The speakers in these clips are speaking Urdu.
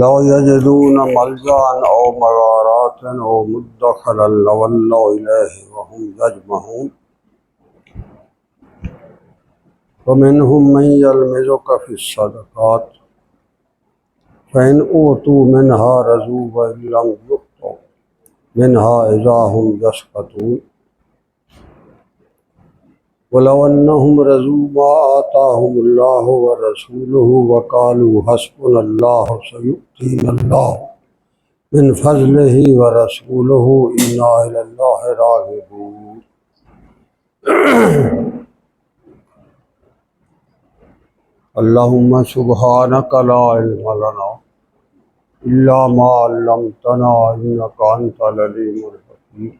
لو يجدون ملجأ أو مغارات أو مدخلا لولوا إليه وهم يجمحون ومنهم من يلمزك في الصدقات فإن أوتوا منها رضوا وإن لم يؤتوا منها إذا هم يسخطون ولو أنهم رضوا ما آتاهم الله ورسوله وقالوا حسبنا الله سيؤتينا الله من فضله ورسوله إنا إلى الله راغبون اللهم سبحانك لا علم لنا إلا ما علمتنا إنك أنت العليم الحكيم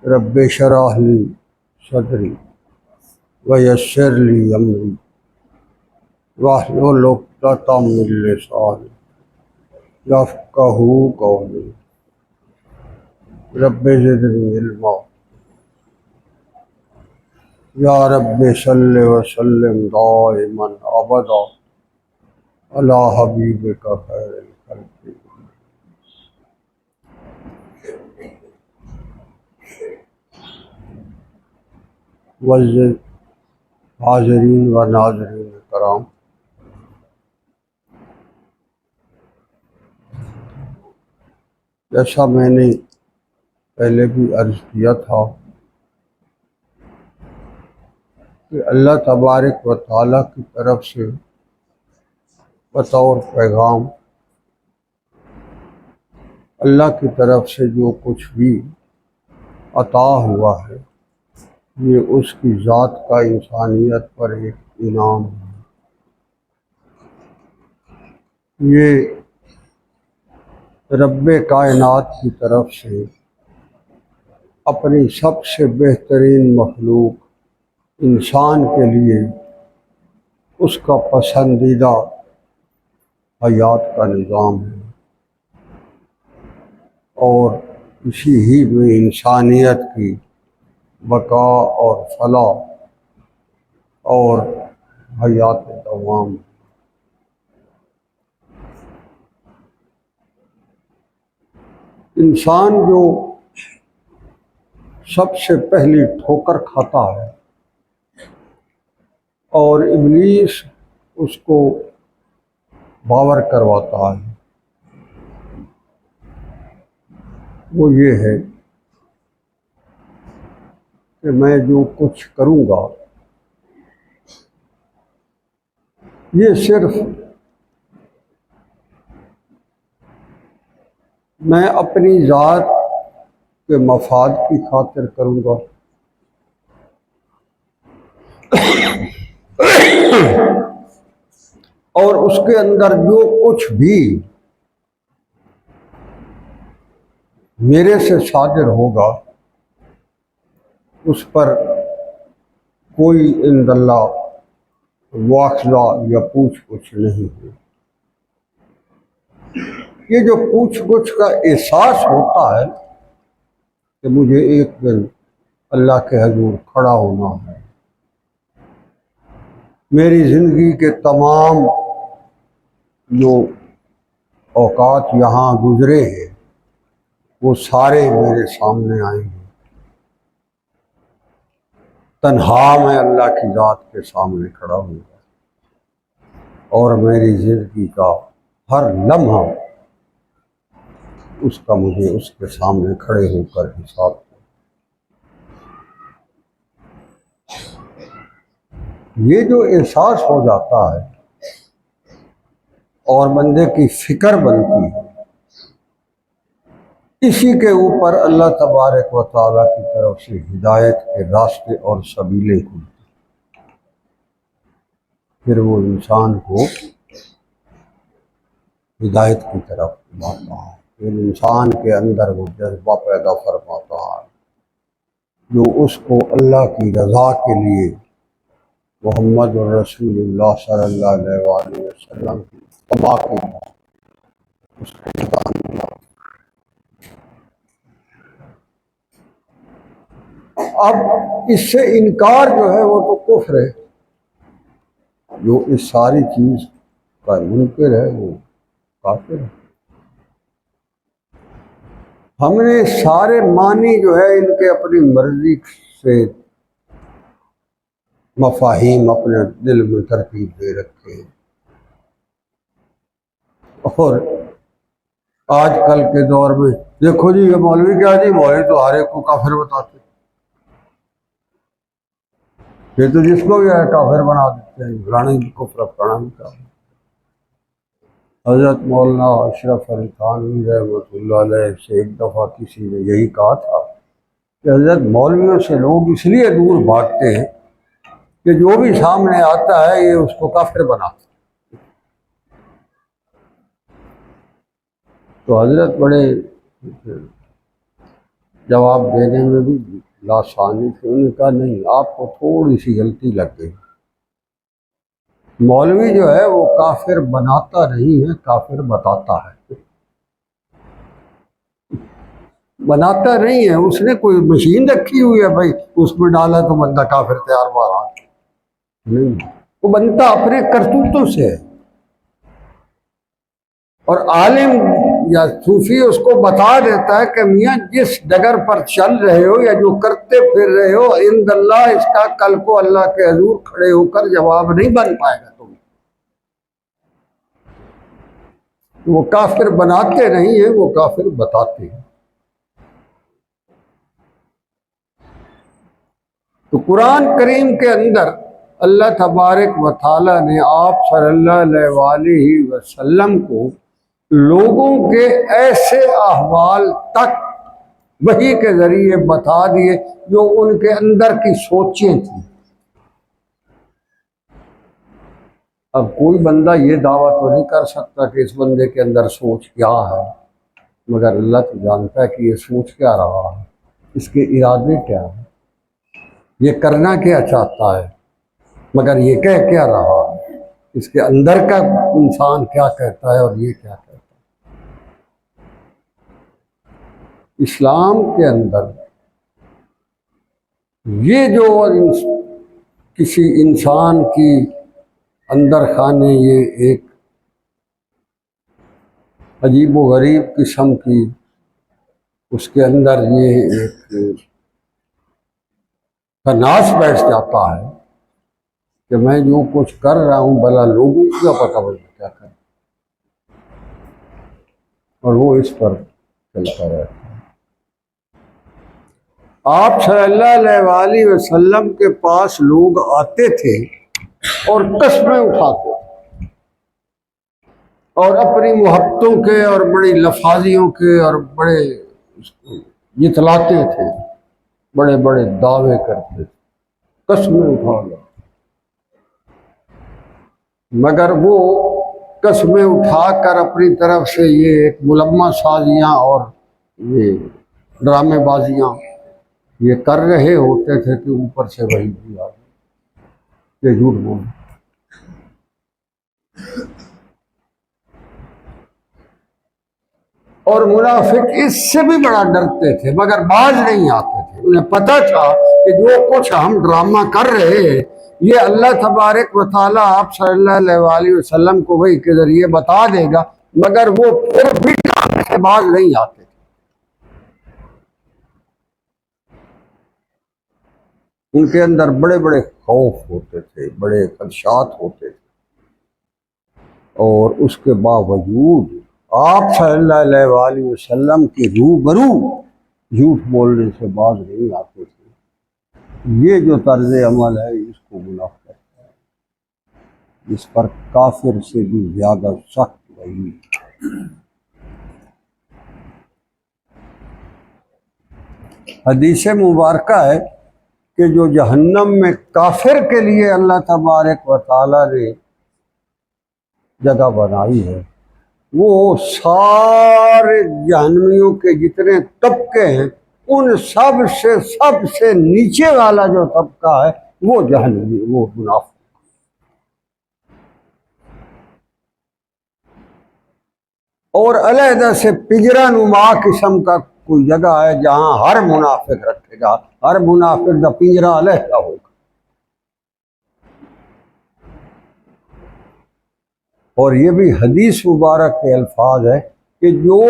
رب اشرح لي صدري ويسر لي أمري واحلل عقدة من لساني يفقهوا قولي رب زدني علما یا رب صلی وسلم دائما ابدا علی حبیبک خیر الخلق وعزیز حاضرین و ناظرین کرام، جیسا میں نے پہلے بھی عرض کیا تھا کہ اللہ تبارک و تعالیٰ کی طرف سے بطور پیغام اللہ کی طرف سے جو کچھ بھی عطا ہوا ہے یہ اس کی ذات کا انسانیت پر ایک انعام ہے۔ یہ رب کائنات کی طرف سے اپنی سب سے بہترین مخلوق انسان کے لیے اس کا پسندیدہ حیات کا نظام ہے، اور اسی ہی میں انسانیت کی بقا اور فلاح اور حیات دوام ہے۔ انسان جو سب سے پہلی ٹھوکر کھاتا ہے اور ابلیس اس کو باور کرواتا ہے، وہ یہ ہے کہ میں جو کچھ کروں گا یہ صرف میں اپنی ذات کے مفاد کی خاطر کروں گا، اور اس کے اندر جو کچھ بھی میرے سے صادر ہوگا اس پر کوئی عند اللہ مواخذہ یا پوچھ گچھ نہیں ہے۔ یہ جو پوچھ گچھ کا احساس ہوتا ہے کہ مجھے ایک دن اللہ کے حضور کھڑا ہونا ہے، میری زندگی کے تمام جو اوقات یہاں گزرے ہیں وہ سارے میرے سامنے آئیں گے، تنہا میں اللہ کی ذات کے سامنے کھڑا ہوں گا، اور میری زندگی کا ہر لمحہ اس کا مجھے اس کے سامنے کھڑے ہو کر حساب دیں۔ یہ جو احساس ہو جاتا ہے اور بندے کی فکر بنتی ہے، اسی کے اوپر اللہ تبارک و تعالیٰ کی طرف سے ہدایت کے راستے اور سبیلیں کھلتی، پھر وہ انسان کو ہدایت کی طرف لاتا ہے، پھر انسان کے اندر وہ جذبہ پیدا فرماتا ہے جو اس کو اللہ کی رضا کے لیے محمد رسول اللہ صلی اللہ علیہ وآلہ وسلم کی تباہ کی اس کا اعلان کیا۔ اب اس سے انکار جو ہے وہ تو کفر ہے، جو اس ساری چیز کا منکر ہے وہ کافر ہے۔ ہم نے سارے معنی جو ہے ان کے اپنی مرضی سے مفاہیم اپنے دل میں ترتیب دے رکھے ہیں، اور آج کل کے دور میں دیکھو جی، یہ مولوی کیا جی، مولوی تو ہر ایک کو کافر بتاتے، یہ تو جس کو بھی ہے کافر بنا دیتے ہیں، فلانے کو فلانا بھی کافر۔ حضرت مولانا اشرف علی تھانوی رحمۃ اللہ علیہ سے ایک دفعہ کسی نے یہی کہا تھا کہ حضرت مولویوں سے لوگ اس لیے دور بھاگتے ہیں کہ جو بھی سامنے آتا ہے یہ اس کو کافر بناتا ہے۔ تو حضرت بڑے جواب دینے میں بھی لاسانی تھے، انہوں نے کہا نہیں، آپ کو تھوڑی سی غلطی لگ گئی، مولوی جو ہے وہ کافر بناتا نہیں ہے، کافر بتاتا ہے، بناتا نہیں ہے۔ اس نے کوئی مشین رکھی ہوئی ہے بھائی، اس میں ڈالا تو بندہ کافر تیار ہوا نہیں، وہ بنتا اپنے کرتوتوں سے ہے۔ اور عالم یا صوفی اس کو بتا دیتا ہے کہ میاں جس ڈگر پر چل رہے ہو یا جو کرتے پھر رہے ہو، عند اللہ اس کا کل کو اللہ کے حضور کھڑے ہو کر جواب نہیں بن پائے گا تم۔ وہ کافر بناتے نہیں ہیں، وہ کافر بتاتے ہیں۔ تو قرآن کریم کے اندر اللہ تبارک و تعالیٰ نے آپ صلی اللہ علیہ وآلہ وسلم کو لوگوں کے ایسے احوال تک وحی کے ذریعے بتا دیے جو ان کے اندر کی سوچیں تھیں۔ اب کوئی بندہ یہ دعویٰ تو نہیں کر سکتا کہ اس بندے کے اندر سوچ کیا ہے، مگر اللہ تو جانتا ہے کہ یہ سوچ کیا رہا ہے، اس کے ارادے کیا ہیں، یہ کرنا کیا چاہتا ہے، مگر یہ کہہ کیا رہا ہے، اس کے اندر کا انسان کیا کہتا ہے اور یہ کیا کہتا ہے۔ اسلام کے اندر یہ جو کسی انسان کی اندر خانے یہ ایک عجیب و غریب قسم کی اس کے اندر یہ ایک تناس بیٹھ جاتا ہے کہ میں جو کچھ کر رہا ہوں بھلا لوگوں کو کیا پتہ بھلا کیا کریں، اور وہ اس پر چلتا رہتا ہے۔ آپ صلی اللہ علیہ وآلہ وسلم کے پاس لوگ آتے تھے اور قسمیں اٹھاتے تھے اور اپنی محبتوں کے اور بڑی لفاظیوں کے اور بڑے جتلاتے تھے، بڑے بڑے دعوے کرتے تھے، قسمیں اٹھا لو، مگر وہ قسمیں اٹھا کر اپنی طرف سے یہ ایک ملمہ سازیاں اور یہ ڈرامے بازیاں یہ کر رہے ہوتے تھے کہ اوپر سے وہی بھی آ گئی، یہ جھوٹ بول۔ اور منافق اس سے بھی بڑا ڈرتے تھے مگر باز نہیں آتے تھے، انہیں پتہ تھا کہ جو کچھ ہم ڈرامہ کر رہے ہیں یہ اللہ تبارک و تعالیٰ آپ صلی اللہ علیہ وآلہ وسلم کو وحی کے ذریعے بتا دے گا، مگر وہ پھر بھی ڈرامے سے باز نہیں آتے تھے۔ ان کے اندر بڑے بڑے خوف ہوتے تھے، بڑے خدشات ہوتے تھے، اور اس کے باوجود آپ صلی اللہ علیہ وآلہ وسلم کی روبرو جھوٹ بولنے سے باز نہیں آتے تھے۔ یہ جو طرز عمل ہے اس کو منافقت ہے، اس پر کافر سے بھی زیادہ سخت وعید۔ حدیث مبارکہ ہے کہ جو جہنم میں کافر کے لیے اللہ تبارک و تعالیٰ نے جگہ بنائی ہے، وہ سارے جہنمیوں کے جتنے طبقے ہیں ان سب سے نیچے والا جو طبقہ ہے وہ جہنمی، وہ منافق۔ اور علیحدہ سے پجرا نما قسم کا کوئی جگہ ہے جہاں ہر منافق رکھے گا، ہر منافق کا پنجرا علیحدہ ہوگا۔ اور یہ بھی حدیث مبارک کے الفاظ ہے کہ جو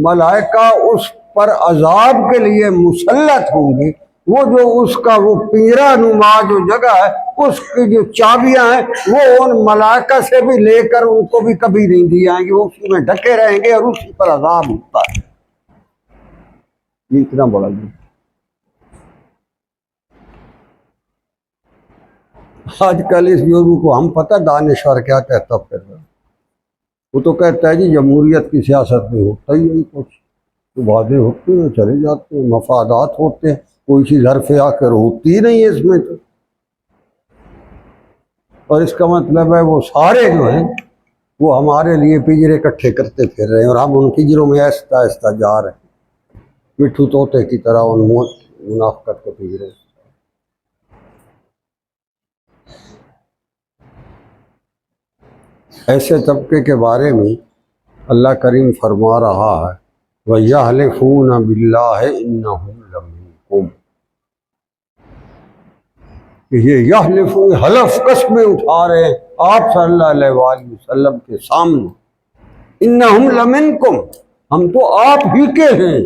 ملائکہ اس پر عذاب کے لیے مسلط ہوں گے، وہ جو اس کا وہ پنجرا نما جو جگہ ہے، اس کی جو چابیاں ہیں وہ ان ملائکہ سے بھی لے کر ان کو بھی کبھی نہیں دی جائیں گی، وہ اسی میں ڈھکے رہیں گے اور اسی پر عذاب ہوتا ہے۔ یہ اتنا بڑا جی۔ آج کل اس موضوع کو ہم پتہ دانشور کیا کہتا پھر رہا، وہ تو کہتا ہے جی جمہوریت کی سیاست میں ہوتا ہی نہیں کچھ، تو وعدے ہوتے ہیں چلے جاتے ہیں، مفادات ہوتے ہیں، کوئی چیز حرف آ کر ہوتی ہی نہیں ہے اس میں تو۔ اور اس کا مطلب ہے وہ سارے جو ہیں وہ ہمارے لیے پنجرے اکٹھے کرتے پھر رہے ہیں، اور ہم ان پنجروں میں آہستہ آہستہ جا رہے ہیں، مٹھو طوطے کی طرح ان منافقت کے پنجرے۔ ایسے طبقے کے بارے میں اللہ کریم فرما رہا ہے وَيَحْلِفُونَ بِاللَّهِ إِنَّهُمْ لَمِنكُمْ، کہ یہ یحلفون حلف قسمیں اٹھا رہے ہیں آپ صلی اللہ علیہ وآلہ وسلم کے سامنے، انہم لمنکم، ہم تو آپ ہی کے ہیں،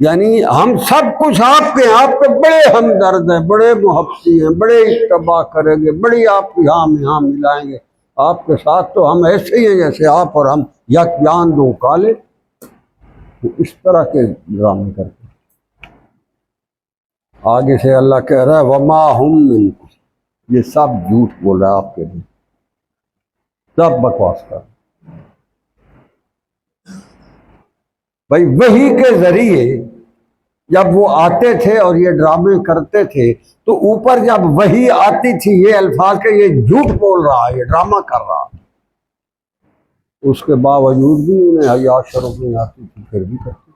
یعنی ہم سب کچھ آپ کے ہیں، آپ کے بڑے ہمدرد ہیں، بڑے محبتی ہیں، بڑے اتباع کریں گے، بڑی آپ کی ہاں میں ہاں ملائیں گے، آپ کے ساتھ تو ہم ایسے ہی ہیں جیسے آپ اور ہم یک جان دو کالے۔ اس طرح کے ڈرامے کرتے ہیں۔ آگے سے اللہ کہہ رہا ہے وما ہم منکم، یہ سب جھوٹ بول رہا ہے آپ کے لیے، سب بکواس کر۔ بھائی وحی کے ذریعے جب وہ آتے تھے اور یہ ڈرامے کرتے تھے تو اوپر جب وحی آتی تھی یہ الفاظ کہ یہ جھوٹ بول رہا ہے، یہ ڈرامہ کر رہا ہے، اس کے باوجود بھی انہیں حیا شرف نہیں آتی تھی، پھر بھی کرتے۔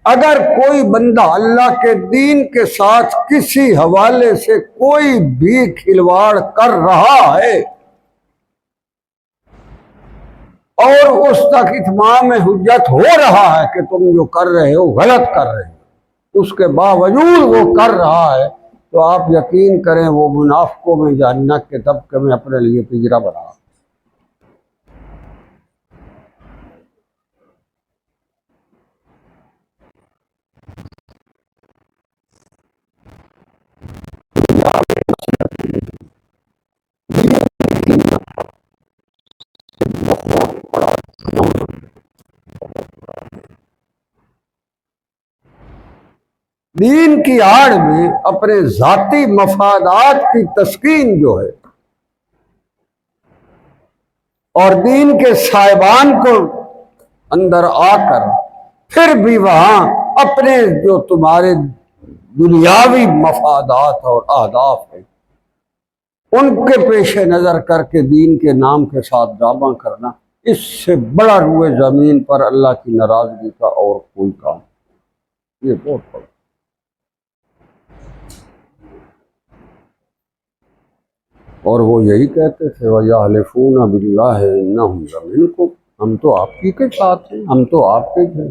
اگر کوئی بندہ اللہ کے دین کے ساتھ کسی حوالے سے کوئی بھی کھلواڑ کر رہا ہے اور اس تک اتمام حجت ہو رہا ہے کہ تم جو کر رہے ہو غلط کر رہے ہو، اس کے باوجود وہ کر رہا ہے، تو آپ یقین کریں وہ منافقوں میں جہنم کے طبقے میں اپنے لیے پنجرا بنا۔ دین کی آڑ میں اپنے ذاتی مفادات کی تسکین جو ہے اور دین کے صاحبان کو اندر آ کر پھر بھی وہاں اپنے جو تمہارے دنیاوی مفادات اور اہداف ہیں ان کے پیش نظر کر کے دین کے نام کے ساتھ ڈرامہ کرنا، اس سے بڑا روئے زمین پر اللہ کی ناراضگی کا اور کوئی کام، یہ بہت بڑا۔ اور وہ یہی کہتے تھے وَيَحْلِفُونَ بِاللَّهِ إِنَّهُمْ لَمِنكُمْ، ہم تو آپ ہی کے ساتھ ہیں، ہم تو آپ کے ہیں،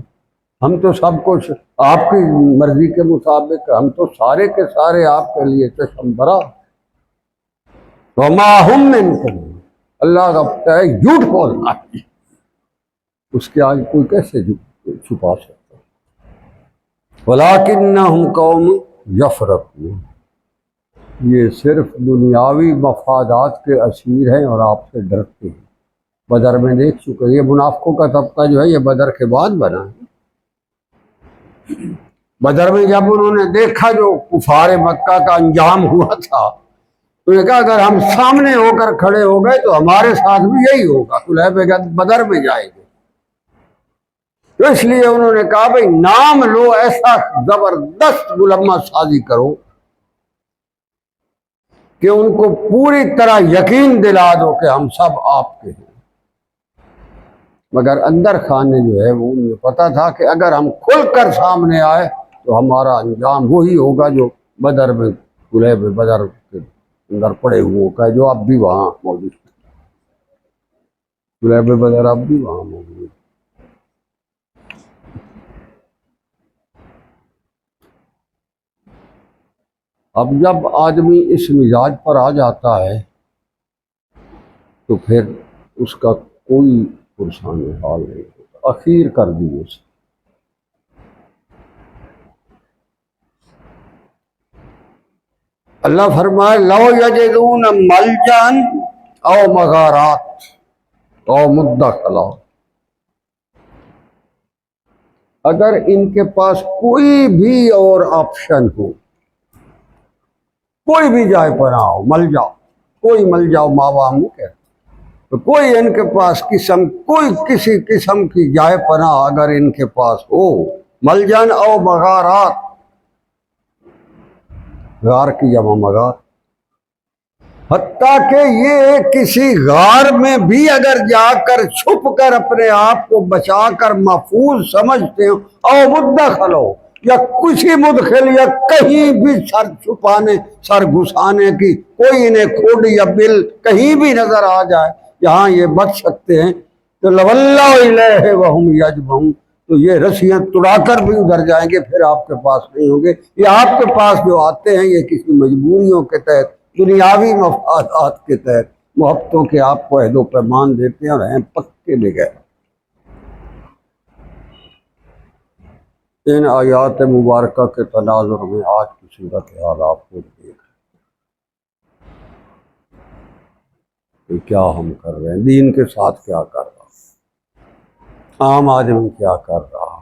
ہم تو سب کچھ آپ کی مرضی کے مطابق، ہم تو سارے کے سارے آپ کے لیے چشم برا۔ وَمَا هُمْ مِنكُمْ، اللہ کا پتہ ہے جھوٹ بولنا ہے، اس کے آج کوئی کیسے چھپا سکتا ہے۔ وَلَٰكِنَّهُمْ قَوْمٌ يَفْرَقُونَ، یہ صرف دنیاوی مفادات کے اسیر ہیں اور آپ سے ڈرتے ہیں۔ بدر میں دیکھ چکے، یہ منافقوں کا طبقہ جو ہے یہ بدر کے بعد بنا ہے۔ بدر میں جب انہوں نے دیکھا جو کفار مکہ کا انجام ہوا تھا، تو نے کہا اگر ہم سامنے ہو کر کھڑے ہو گئے تو ہمارے ساتھ بھی یہی ہوگا، صلح بدر میں جائے گے۔ تو اس لیے انہوں نے کہا بھئی نام لو، ایسا زبردست ملمہ سازی کرو کہ ان کو پوری طرح یقین دلا دو کہ ہم سب آپ کے ہیں۔ مگر اندر خانے جو ہے وہ انہیں پتہ تھا کہ اگر ہم کھل کر سامنے آئے تو ہمارا انجام وہی ہوگا جو بدر میں صلح بدر کے اندر پڑے ہوئے کا، جو اب بھی وہاں موجود ہے۔ صلح بدر اب بھی وہاں موجود ہے۔ اب جب آدمی اس مزاج پر آ جاتا ہے تو پھر اس کا کوئی پرسان حال نہیں ہوتا، اخیر کر دی اس۔ اللہ فرمائے لو یجدون ملجان او مغارات او مدخلا، اگر ان کے پاس کوئی بھی اور آپشن ہو، کوئی بھی جائے پناہ ہو، مل جاؤ، کوئی مل جاؤ ماوا نہیں کہتے، تو کوئی ان کے پاس کوئی کسی قسم کی جائے پناہ اگر ان کے پاس ہو، ملجان او مغارات، غار کی جمع مغار، حتیٰ کہ یہ کسی غار میں بھی اگر جا کر چھپ کر اپنے آپ کو بچا کر محفوظ سمجھتے ہو، او مدخل ہو، یا کسی مدخل یا کہیں بھی سر چھپانے سر گھسانے کی کوئی انہیں کھوڈ یا بل کہیں بھی نظر آ جائے جہاں یہ بچ سکتے ہیں، تو لولوا الیہ وہم یجمعون، تو یہ رسیاں توڑا کر بھی ادھر جائیں گے، پھر آپ کے پاس نہیں ہوں گے۔ یہ آپ کے پاس جو آتے ہیں یہ کسی مجبوریوں کے تحت، دنیاوی مفادات کے تحت، محبتوں کے آپ کو عہد و پیمان دیتے ہیں اور ہیں پکے بغیر۔ ان آیات مبارکہ کے تناظر میں آج کی صورتحال آپ کو دیکھ کہ کیا ہم کر رہے ہیں، دین کے ساتھ کیا کر رہا، عام آدمی کیا کر رہا،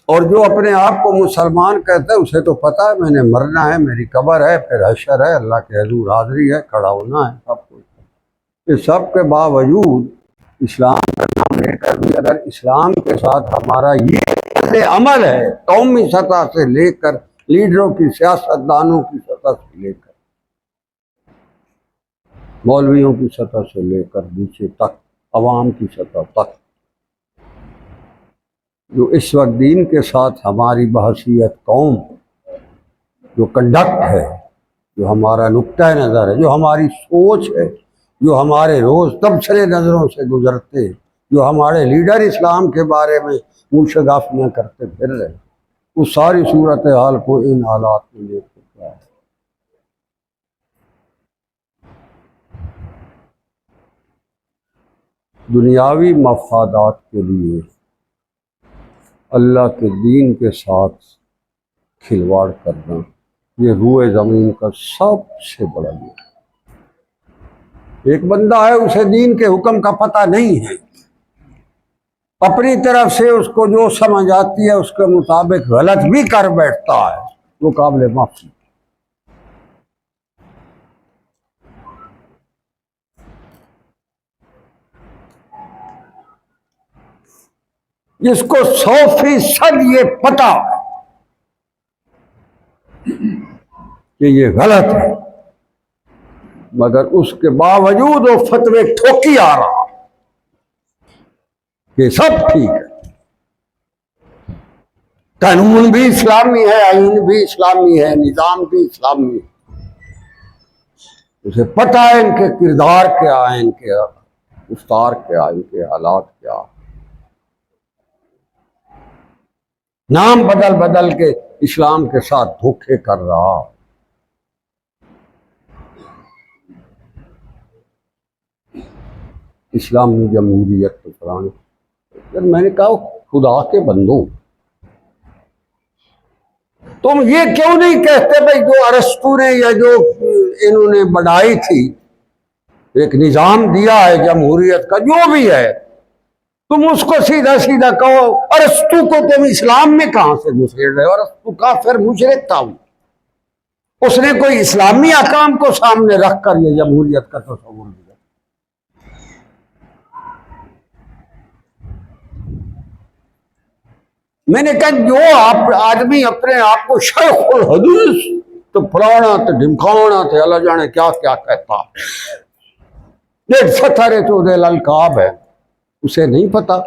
اور جو اپنے آپ کو مسلمان کہتا ہے اسے تو پتہ ہے میں نے مرنا ہے، میری قبر ہے، پھر حشر ہے، اللہ کے حضور حاضری ہے، کھڑا ہونا ہے، سب کچھ۔ اس سب کے باوجود اسلام کا نام لے کر بھی اگر اسلام کے ساتھ ہمارا یہ عمل ہے، قومی سطح سے لے کر لیڈروں کی، سیاستدانوں کی سطح سے لے کر، مولویوں کی سطح سے لے کر نیچے تک، عوام کی سطح تک، جو اس وقت دین کے ساتھ ہماری بحثیت قوم جو کنڈکٹ ہے، جو ہمارا نقطہ نظر ہے، جو ہماری سوچ ہے، جو ہمارے روز تبصرے نظروں سے گزرتے، جو ہمارے لیڈر اسلام کے بارے میں منہ شگافیاں کرتے پھر رہے، اس ساری صورتحال کو ان حالات میں لے کے کیا ہے۔ دنیاوی مفادات کے لیے اللہ کے دین کے ساتھ کھلواڑ کرنا یہ روئے زمین کا سب سے بڑا جرم۔ ایک بندہ ہے اسے دین کے حکم کا پتہ نہیں ہے، اپنی طرف سے اس کو جو سمجھ آتی ہے اس کے مطابق غلط بھی کر بیٹھتا ہے، وہ قابل معافی۔ جس کو 100% یہ پتہ ہے کہ یہ غلط ہے، مگر اس کے باوجود وہ فتوے ٹھوکی آ رہا کہ سب ٹھیک ہے، قانون بھی اسلامی ہے، آئین بھی اسلامی ہے، نظام بھی اسلامی ہے، اسے پتہ ہے ان کے کردار کیا ہیں، ان کے گفتار کیا، ان کے حالات کیا، نام بدل بدل کے اسلام کے ساتھ دھوکے کر رہا۔ اسلامی جمہوریت تو فلاں، میں نے کہا خدا کے بندو، تم یہ کیوں نہیں کہتے بھائی جو ارسطو نے یا جو انہوں نے بڑھائی تھی، ایک نظام دیا ہے جمہوریت کا جو بھی ہے، تم اس کو سیدھا سیدھا کہو، ارسطو کو تم اسلام میں کہاں سے گھسیڑ رہے ہو؟ ارسطو کافر مشرک تھا، اس نے کوئی اسلامی احکام کو سامنے رکھ کر یہ جمہوریت کا تصور دیا۔ میں نے کہا جو آدمی اپنے آپ کو شیخ الحدیث تو فلانا تو ڈھمکانا تھے، اللہ جانے کیا کیا کہتا، یہ ستر چودہ القاب ہے، اسے نہیں پتا۔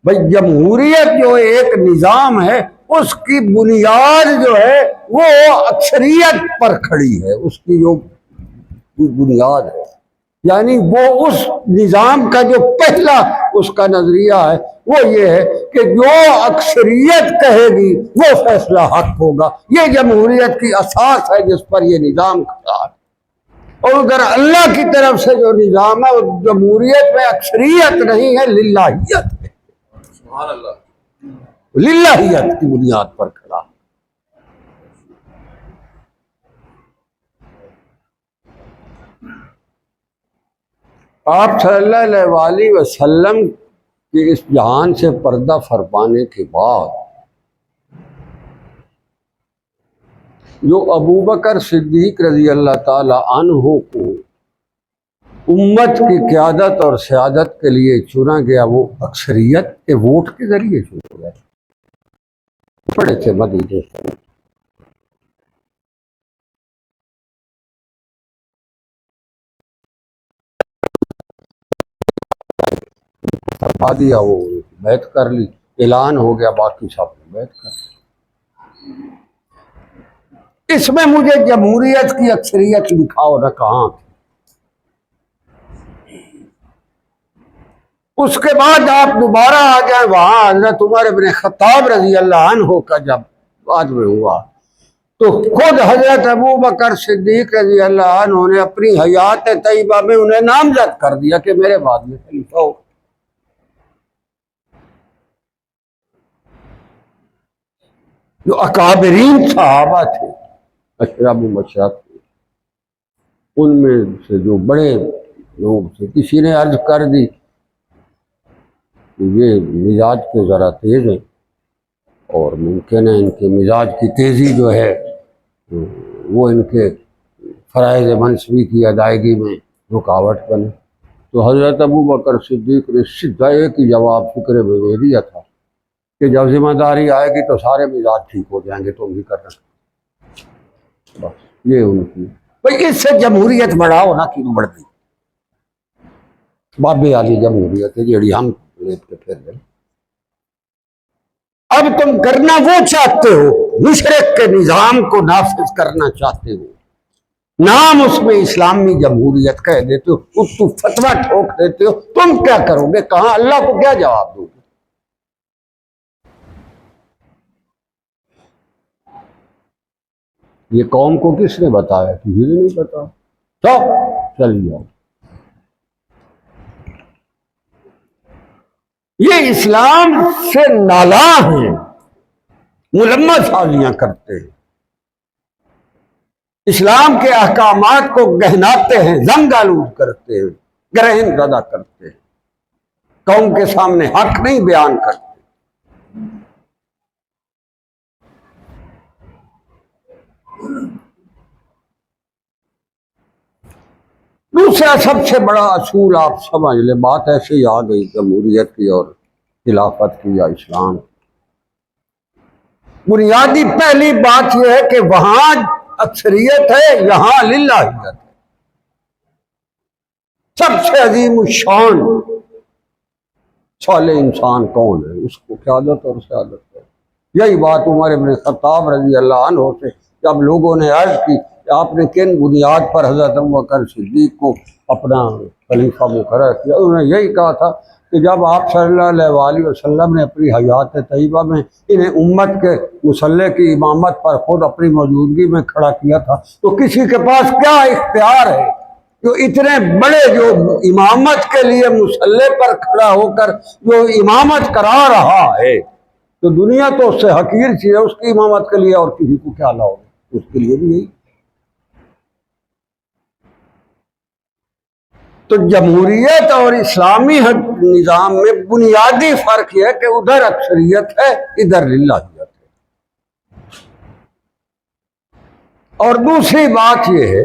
بھائی جمہوریت جو ایک نظام ہے اس کی بنیاد جو ہے وہ اکثریت پر کھڑی ہے، اس کی جو بنیاد ہے، یعنی وہ اس نظام کا جو پہلا اس کا نظریہ ہے وہ یہ ہے کہ جو اکثریت کہے گی وہ فیصلہ حق ہوگا۔ یہ جمہوریت کی اساس ہے جس پر یہ نظام کھڑا ہے۔ اور ادھر اللہ کی طرف سے جو نظام ہے وہ جمہوریت میں اکثریت نہیں ہے، للہیت ہے، سبحان اللہ۔ للہیت کی بنیاد پر کھڑا ہے۔ آپ صلی اللہ علیہ وآلہ وسلم کے اس جہان سے پردہ فرمانے کے بعد جو ابوبکر صدیق رضی اللہ تعالی عنہ کو امت کی قیادت اور سیادت کے لیے چنا گیا، وہ اکثریت کے ووٹ کے ذریعے چنا گیا۔ پڑے تھے مدینے سے، فرما دیا، وہ بیعت کر لی، اعلان ہو گیا، باقی سب نے بیعت کر لی۔ اس میں مجھے جمہوریت کی اکثریت دکھاؤ نہ کہاں۔ اس کے بعد آپ دوبارہ آ جائیں وہاں حضرت عمر بن خطاب رضی اللہ عنہ کا جب بعد میں ہوا تو خود حضرت ابوبکر صدیق رضی اللہ عنہ نے اپنی حیات طیبہ میں انہیں نامزد کر دیا کہ میرے بعد میں خلیفہ ہو۔ جو اکابرین صحابہ تھے، اشراف مبشرہ تھے، ان میں سے جو بڑے لوگ تھے، کسی نے عرض کر دی کہ یہ مزاج کے ذرا تیز ہیں اور ممکن ہے ان کے مزاج کی تیزی جو ہے وہ ان کے فرائض منصبی کی ادائیگی میں رکاوٹ بنے۔ تو حضرت ابوبکر صدیق نے سیدھا ایک ہی جواب فکر میں دے دیا تھا کہ جب ذمہ داری آئے گی تو سارے مزاج ٹھیک ہو جائیں گے، تم بھی کرنا۔ بس یہ ان کی بھائی، اس سے جمہوریت بڑھاؤ نہ کیوں بڑھ گئی؟ بابے والی جمہوریت ہے جیڑی ہم لیٹ کے پھر گئے۔ اب تم کرنا وہ چاہتے ہو، مشرق کے نظام کو نافذ کرنا چاہتے ہو، نام اس میں اسلامی جمہوریت کہہ دیتے ہو، تو فتویٰ ٹھوک دیتے ہو، تم کیا کرو گے؟ کہاں اللہ کو کیا جواب دو گے؟ یہ قوم کو کس نے بتایا؟ کسی نے نہیں بتایا۔ چل جاؤ، یہ اسلام سے نالاں ہیں، ملمہ سازیاں کرتے ہیں، اسلام کے احکامات کو گہناتے ہیں، زنگ آلود کرتے ہیں، گرہن زدہ کرتے ہیں، قوم کے سامنے حق نہیں بیان کرتے۔ دوسرا سب سے بڑا اصول آپ سمجھ لیں، بات ایسے ہی آ گئی جمہوریت کی اور خلافت کی یا اسلام۔ بنیادی پہلی بات یہ ہے کہ وہاں اکثریت ہے، یہاں للہیت ہے۔ سب سے عظیم الشان صالح انسان کون ہے؟ اس کو قیادت اور سیادت ہے۔ یہی بات عمر بن خطاب رضی اللہ عنہ سے جب لوگوں نے عرض کی کہ آپ نے کن بنیاد پر حضرت ابوبکر صدیق کو اپنا خلیفہ مقرر کیا، انہوں نے یہی کہا تھا کہ جب آپ صلی اللہ علیہ وآلہ وسلم نے اپنی حیات طیبہ میں انہیں امت کے مسلح کی امامت پر خود اپنی موجودگی میں کھڑا کیا تھا تو کسی کے پاس کیا اختیار ہے جو اتنے بڑے جو امامت کے لیے مسلح پر کھڑا ہو کر جو امامت کرا رہا ہے، تو دنیا تو اس سے حقیر چیز ہے، اس کی امامت کے لیے اور کسی کو کیا لاؤ گے؟ اس کے لیے بھی یہی۔ تو جمہوریت اور اسلامی نظام میں بنیادی فرق یہ ہے کہ ادھر اکثریت ہے، ادھر للہیت ہے۔ اور دوسری بات یہ ہے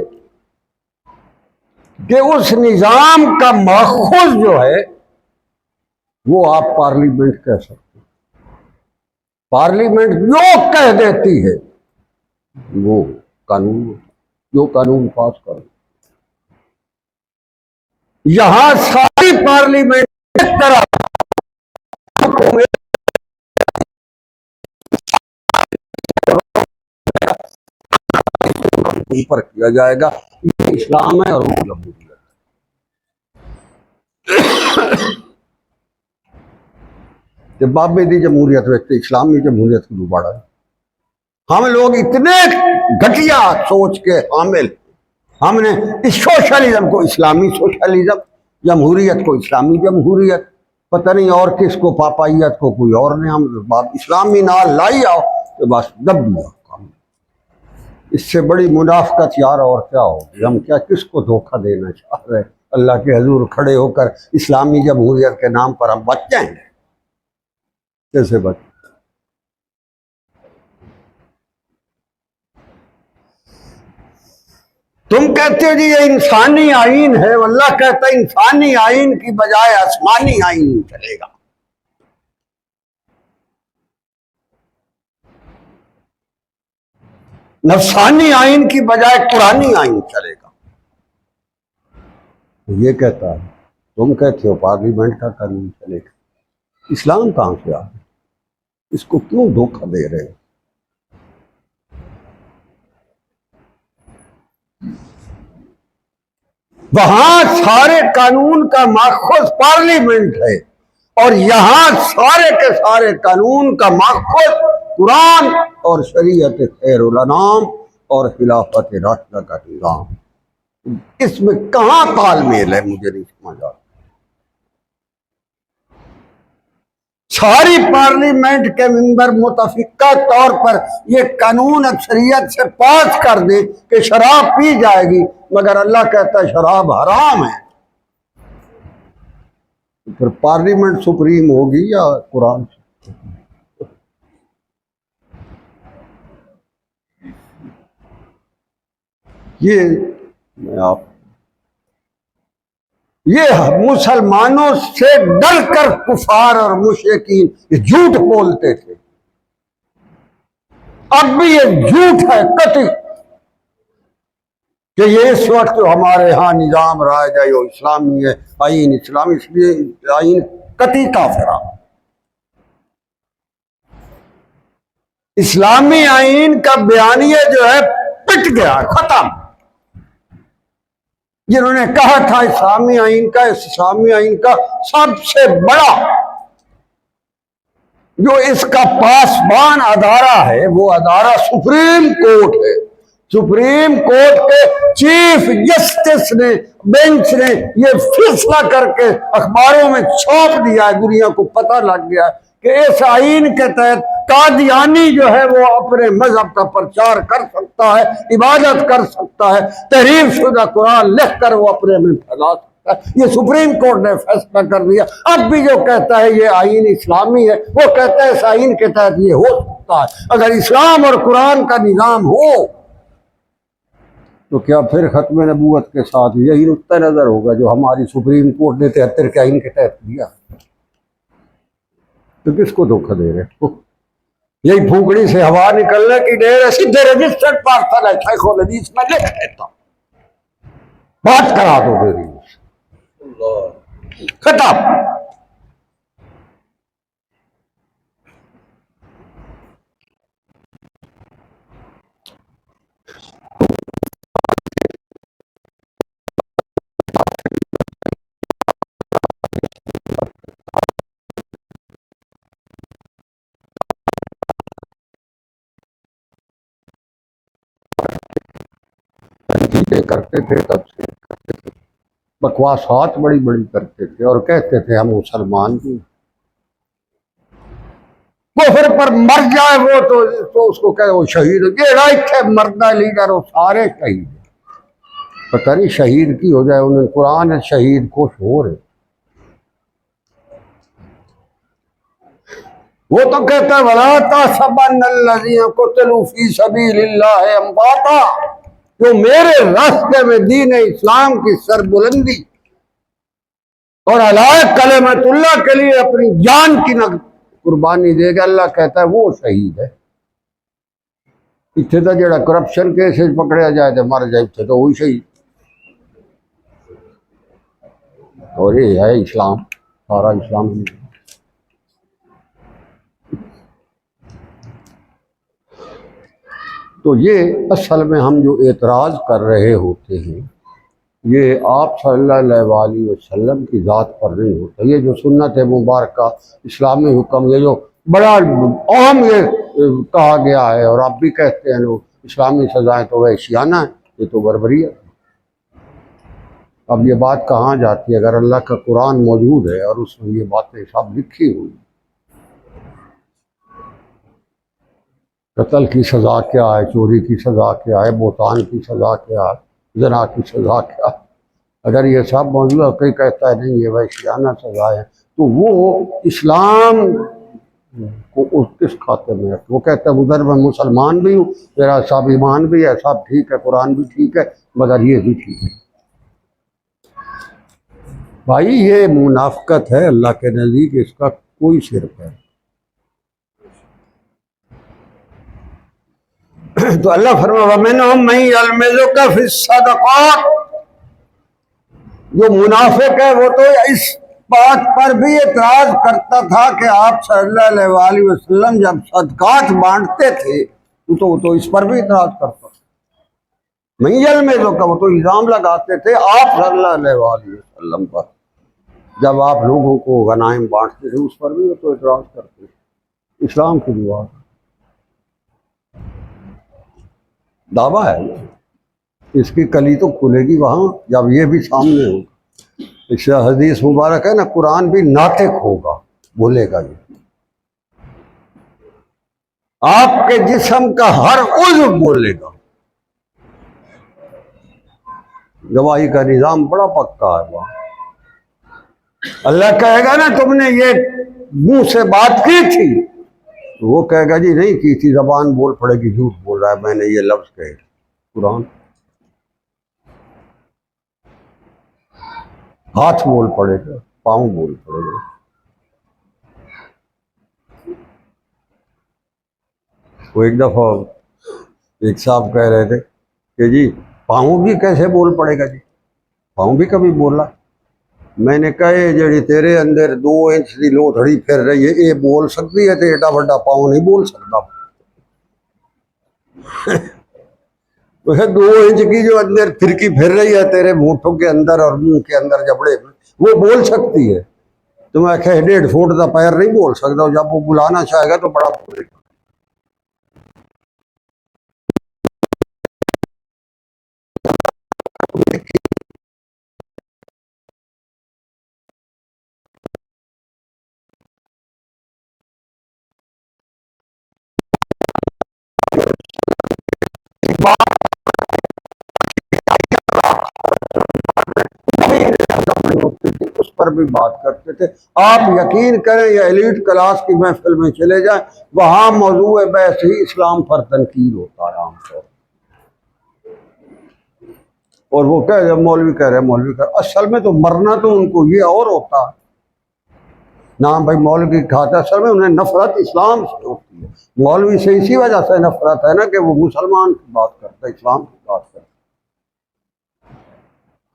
کہ اس نظام کا ماخذ جو ہے وہ آپ پارلیمنٹ کہہ سکتے ہیں۔ پارلیمنٹ جو کہہ دیتی ہے وہ قانون، جو قانون پاس کرو۔ یہاں ساری پارلیمنٹ ایک طرح پر کیا جائے گا، یہ اسلام ہے اور وہ جمہوریت ہے۔ بابے دی جمہوریت ویسے اسلامی جمہوریت کی دوبارہ ہم لوگ اتنے گھٹیا سوچ کے حامل، ہم نے اس سوشلزم کو اسلامی سوشلزم، جمہوریت کو اسلامی جمہوریت، پتہ نہیں اور کس کو، پاپائیت کو کوئی اور نے، ہم اسلامی نال لائی آؤ تو بس دب دیا۔ اس سے بڑی منافقت یار اور کیا ہوگی؟ ہم کیا کس کو دھوکہ دینا چاہ رہے ہیں؟ اللہ کے حضور کھڑے ہو کر اسلامی جمہوریت کے نام پر ہم بچ جائیں گے؟ کیسے بچ؟ تم کہتے ہو جی یہ انسانی آئین ہے، اللہ کہتا ہے انسانی آئین کی بجائے آسمانی آئین چلے گا۔ نفسانی آئین کی بجائے قرآنی آئین چلے گا، یہ کہتا ہے۔ تم کہتے ہو پارلیمنٹ کا قانون چلے گا۔ اسلام کہاں سے آ گیا؟ اس کو کیوں دھوکہ دے رہے ہیں؟ وہاں سارے قانون کا ماخذ پارلیمنٹ ہے اور یہاں سارے کے سارے قانون کا ماخذ قرآن اور شریعت خیر الانام اور خلافت راشدہ کا نظام۔ اس میں کہاں تال میل ہے؟ مجھے نہیں سمجھ آتا۔ ساری پارلیمنٹ کے ممبر متفقہ طور پر یہ قانون اکثریت سے پاس کر دے کہ شراب پی جائے گی، مگر اللہ کہتا ہے شراب حرام ہے، پھر پارلیمنٹ سپریم ہوگی یا قرآن؟ یہ مسلمانوں سے ڈر کر کفار اور مشرکین یہ جھوٹ بولتے تھے، اب بھی یہ جھوٹ ہے قطعی کہ یہ اس وقت ہمارے ہاں نظام رائج ہے وہ اسلامی ہے، آئین اسلامی، اس لیے آئین قطعی کافرہ۔ اسلامی آئین کا بیانیہ جو ہے پٹ گیا، ختم۔ جنہوں نے کہا تھا اسلامی آئین کا سب سے بڑا جو اس کا پاسبان ادارہ ہے وہ ادارہ سپریم کورٹ ہے۔ سپریم کورٹ کے چیف جسٹس نے، بینچ نے یہ فیصلہ کر کے اخباروں میں چھاپ دیا ہے، دنیا کو پتہ لگ گیا کہ اس آئین کے تحت قادیانی جو ہے وہ اپنے مذہب کا پرچار کر سکتا ہے، عبادت کر سکتا ہے، تحریف شدہ قرآن لکھ کر وہ اپنے میں پھیلا سکتا ہے۔ یہ سپریم کورٹ نے فیصلہ کر دیا۔ اب بھی جو کہتا ہے یہ آئین اسلامی ہے، وہ کہتا ہے اس آئین کے تحت یہ ہو سکتا ہے۔ اگر اسلام اور قرآن کا نظام ہو تو کیا پھر ختم نبوت کے ساتھ یہی نقطہ نظر ہوگا جو ہماری سپریم کورٹ نے 73 کے آئین کے تحت دیا؟ تو کس کو دھوکہ دے رہے ہیں؟ یہی پھونکڑی سے ہوا نکلنے کی دیر ہے، سیدھے رجسٹرڈ پارسل ہے، شیخ الحدیث میں لکھ دیتا، بات کرا دو میری، ختم۔ کرتے تھے تب سے کرتے تھے، بکواسات بڑی بڑی کرتے تھے اور کہتے تھے ہم مسلمان بھی، کفر پر مر جائے وہ تو اس کو کہے وہ شہید، یہ رائٹ ہے، مردہ لیڈر وہ سارے شہید، پتہ نہیں شہید کی ہو جائے، انہیں قرآن شہید خوش ہو رہے۔ وہ تو کہتا ہے وَلَا تَحْسَبَنَّ الَّذِينَ قُتِلُوا فِي سَبِيلِ اللَّهِ أَمْوَاتًا، جو میرے راستے میں دین اسلام کی سربلندی اور علیٰ کلمت اللہ کے لیے اپنی جان کی قربانی دے گا، اللہ کہتا ہے وہ شہید ہے۔ اتنے تو جڑا کرپشن کیس پکڑیا جائے تو مر جائے، اتنے تو وہی شہید۔ اور یہ ہے اسلام، سارا اسلام ہی ہے۔ تو یہ اصل میں ہم جو اعتراض کر رہے ہوتے ہیں یہ آپ صلی اللہ علیہ وآلہ وسلم کی ذات پر نہیں ہوتا۔ یہ جو سنت مبارکہ اسلامی حکم، یہ جو بڑا اہم یہ کہا گیا ہے اور آپ بھی کہتے ہیں لوگ اسلامی سزائیں تو وحشیانہ ہیں، یہ تو بربریت ہے۔ اب یہ بات کہاں جاتی ہے اگر اللہ کا قرآن موجود ہے اور اس میں یہ باتیں سب لکھی ہوئی؟ قتل کی سزا کیا ہے، چوری کی سزا کیا ہے، بہتان کی سزا کیا ہے، زنا کی سزا کیا ہے؟ اگر یہ سب موجود ہے، کوئی کہتا ہے نہیں یہ وحشیانہ سزا ہے، تو وہ اسلام کو اس کس خاطر میں رکھتے؟ وہ کہتا ہے ادھر میں مسلمان بھی ہوں، میرا سب ایمان بھی ہے، سب ٹھیک ہے، قرآن بھی ٹھیک ہے، مگر یہ بھی ٹھیک ہے۔ بھائی یہ منافقت ہے، اللہ کے نزدیک اس کا کوئی صرف ہے۔ تو اللہ فرمایا وَمِنْهُمْ مَن يَلْمِزُكَ فِي الصَّدَقَاتِ، جو منافق ہے وہ تو اس بات پر بھی اعتراض کرتا تھا کہ آپ صلی اللہ علیہ وآلہ وسلم جب صدقات بانٹتے تھے تو وہ تو اس پر بھی اعتراض کرتا تھا۔ مَن يَلْمِزُكَ، وہ تو الزام لگاتے تھے آپ صلی اللہ علیہ وآلہ وسلم پر، جب آپ لوگوں کو غنائم بانٹتے تھے اس پر بھی وہ تو اعتراض کرتے تھے۔ اسلام کی دعا دعویٰ ہے، اس کی کلی تو کھلے گی وہاں جب یہ بھی سامنے ہوگا۔ اس سے حدیث مبارک ہے نا، قرآن بھی ناطق ہوگا، بولے گا یہ، آپ کے جسم کا ہر عضو بولے گا۔ گواہی کا نظام بڑا پکا ہے وہاں۔ اللہ کہے گا نا تم نے یہ منہ سے بات کی تھی، وہ کہے گا جی نہیں کی تھی، زبان بول پڑے گی جھوٹ بول رہا ہے، میں نے یہ لفظ کہے۔ قرآن ہاتھ بول پڑے گا، پاؤں بول پڑے گا۔ وہ ایک دفعہ ایک صاحب کہہ رہے تھے کہ جی پاؤں بھی کیسے بول پڑے گا، جی پاؤں بھی کبھی بولا؟ میں نے کہا یہ جڑی تیرے اندر 2 انچ کی لوتھڑی پھر رہی ہے یہ بول سکتی ہے تو ایڈا بڑا پاؤں نہیں بول سکتا۔ 2 انچ کی جو اندر پھرکی پھر رہی ہے تیرے ہونٹوں کے اندر اور منہ کے اندر جبڑے میں، وہ بول سکتی ہے؟ تو میں کہ 1.5 فٹ کا پیر نہیں بول سکتا، جب وہ بلانا چاہے گا تو بڑا بولے گا۔ اس پر بھی بات کرتے تھے۔ آپ یقین کریں یا ایلیٹ کلاس کی محفل میں چلے جائیں، وہاں موضوع بحث ہی اسلام پر تنقید ہوتا ہے عام طور۔ اور وہ کہہ رہے مولوی کہہ رہے مولوی کہہ رہے، اصل میں تو مرنا تو ان کو یہ اور ہوتا ہے، نام بھائی مولوی کھاتا، اصل میں انہیں نفرت اسلام سے ہوتی ہے۔ مولوی سے اسی وجہ سے نفرت ہے نا کہ وہ مسلمان کی بات کرتا ہے، اسلام کی بات کرتا ہے،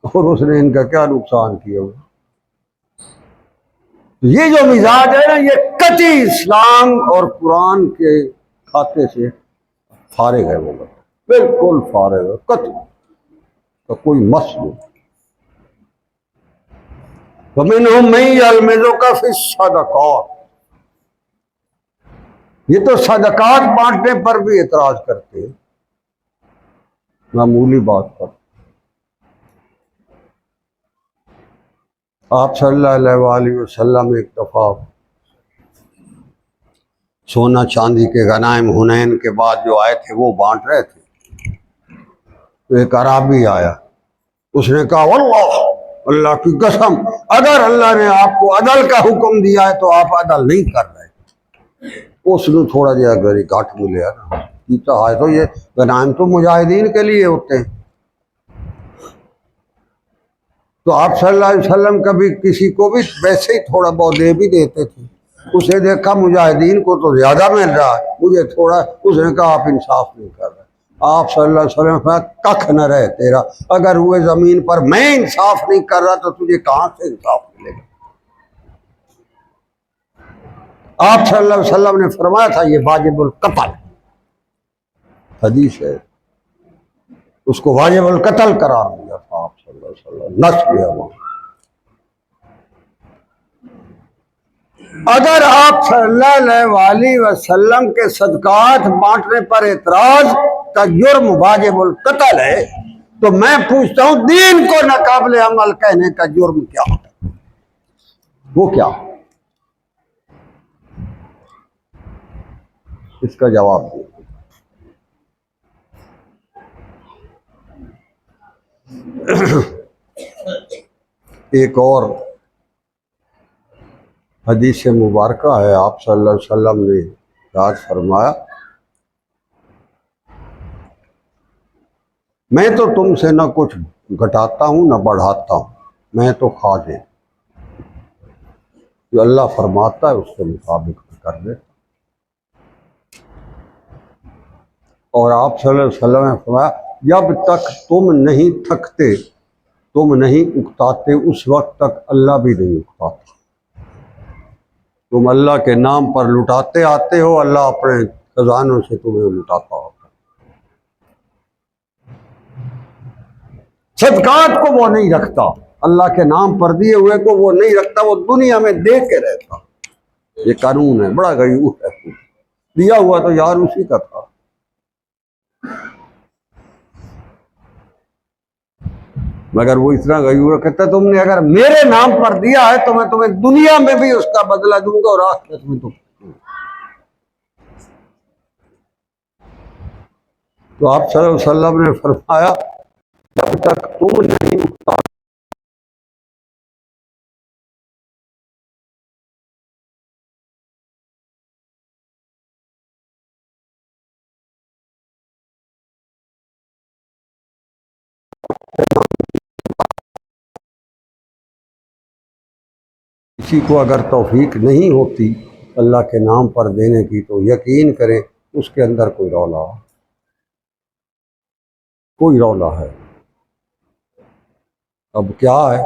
اور اس نے ان کا کیا نقصان کیا ہوا۔ یہ جو مزاج ہے نا یہ قطعی اسلام اور قرآن کے کھاتے سے فارغ ہے، وہ بالکل فارغ ہے، قطعی کا کوئی مس نہیں۔ وَمِنْهُمْ مَن يَلْمِزُكَ فِي الصَّدَقَاتِ، یہ تو صدقات بانٹنے پر بھی اعتراض کرتے ہیں، معمولی بات پر۔ آپ صلی اللہ علیہ وآلہ وسلم ایک دفعہ سونا چاندی کے غنائم حنین کے بعد جو آئے تھے وہ بانٹ رہے تھے، تو ایک عرابی آیا، اس نے کہا واللہ، اللہ کی قسم، اگر اللہ نے آپ کو عدل کا حکم دیا ہے تو آپ عدل نہیں کر رہے۔ اس نے تھوڑا جہا گھری گھاٹ ملیا نا، کیتا ہے تو یہ غنائم تو مجاہدین کے لیے ہوتے ہیں، تو آپ صلی اللہ علیہ وسلم کبھی کسی کو بھی ویسے ہی تھوڑا بہت دے بھی دیتے تھے۔ اسے دیکھا مجاہدین کو تو زیادہ مل رہا ہے، مجھے تھوڑا، اس نے کہا آپ انصاف نہیں کر رہے۔ آپ صلی اللہ علیہ وسلم نے کخ نہ رہے تیرا، اگر ہوئے زمین پر میں انصاف نہیں کر رہا تو تجھے کہاں سے انصاف ملے گا؟ آپ صلی اللہ علیہ وسلم نے فرمایا تھا یہ واجب القتل، حدیث ہے، اس کو واجب القتل قرار دیا تھا آپ صلی اللہ علیہ وسلم، نس کیا وہاں۔ اگر آپ صلی اللہ علیہ وسلم کے صدقات بانٹنے پر اعتراض کا جرم واجب القتل ہے تو میں پوچھتا ہوں دین کو ناقابل عمل کہنے کا جرم کیا ہے؟ وہ کیا؟ اس کا جواب دیں۔ ایک اور حدیث مبارکہ ہے، آپ صلی اللہ علیہ وسلم نے ارشاد فرمایا میں تو تم سے نہ کچھ گھٹاتا ہوں نہ بڑھاتا ہوں، میں تو خادم، جو اللہ فرماتا ہے اس کے مطابق کر دے۔ اور آپ صلی اللہ علیہ وسلم نے فرمایا جب تک تم نہیں تھکتے، تم نہیں اکتاتے، اس وقت تک اللہ بھی نہیں اکتاتا۔ تم اللہ کے نام پر لٹاتے آتے ہو، اللہ اپنے خزانوں سے تمہیں لٹاتا ہوتا۔ صدقات کو وہ نہیں رکھتا، اللہ کے نام پر دیے ہوئے کو وہ نہیں رکھتا، وہ دنیا میں دے کے رہتا۔ یہ قانون ہے، بڑا غیور ہے، دیا ہوا تو یار اسی کا تھا۔ مگر وہ اتنا غیور کہتا ہے تم نے اگر میرے نام پر دیا ہے تو میں تمہیں دنیا میں بھی اس کا بدلہ دوں گا اور آخرت میں تو آپ صلی اللہ علیہ وسلم نے فرمایا جب تک تم نہیں اٹھتا کسی کو اگر توفیق نہیں ہوتی اللہ کے نام پر دینے کی تو یقین کریں اس کے اندر کوئی رولا ہے۔ اب کیا ہے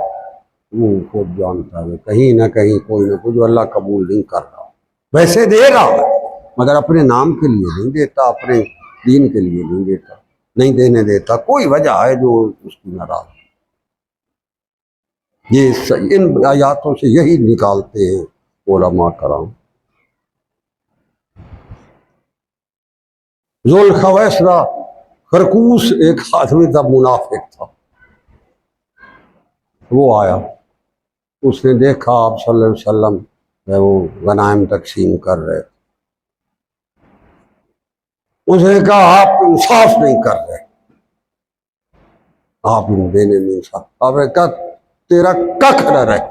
وہ خود جانتا ہے، کہیں نہ کہیں کوئی نہ کوئی جو اللہ قبول نہیں کر رہا، ویسے دے رہا مگر اپنے نام کے لیے نہیں دیتا، اپنے دین کے لیے نہیں دیتا، نہیں دینے دیتا، کوئی وجہ ہے جو اس کی ناراض۔ یہ ان آیاتوں سے یہی نکالتے ہیں علماء کرام۔ ذوالخویسرہ خرقوس ایک آدمی تھا، منافق تھا، وہ آیا، اس نے دیکھا آپ صلی اللہ علیہ وسلم وہ غنائم تقسیم کر رہے، اس نے کہا آپ انصاف نہیں کر رہے، آپ ان دینے میں انصاف، آپ نے کہا تیرا کخ نہ رہے۔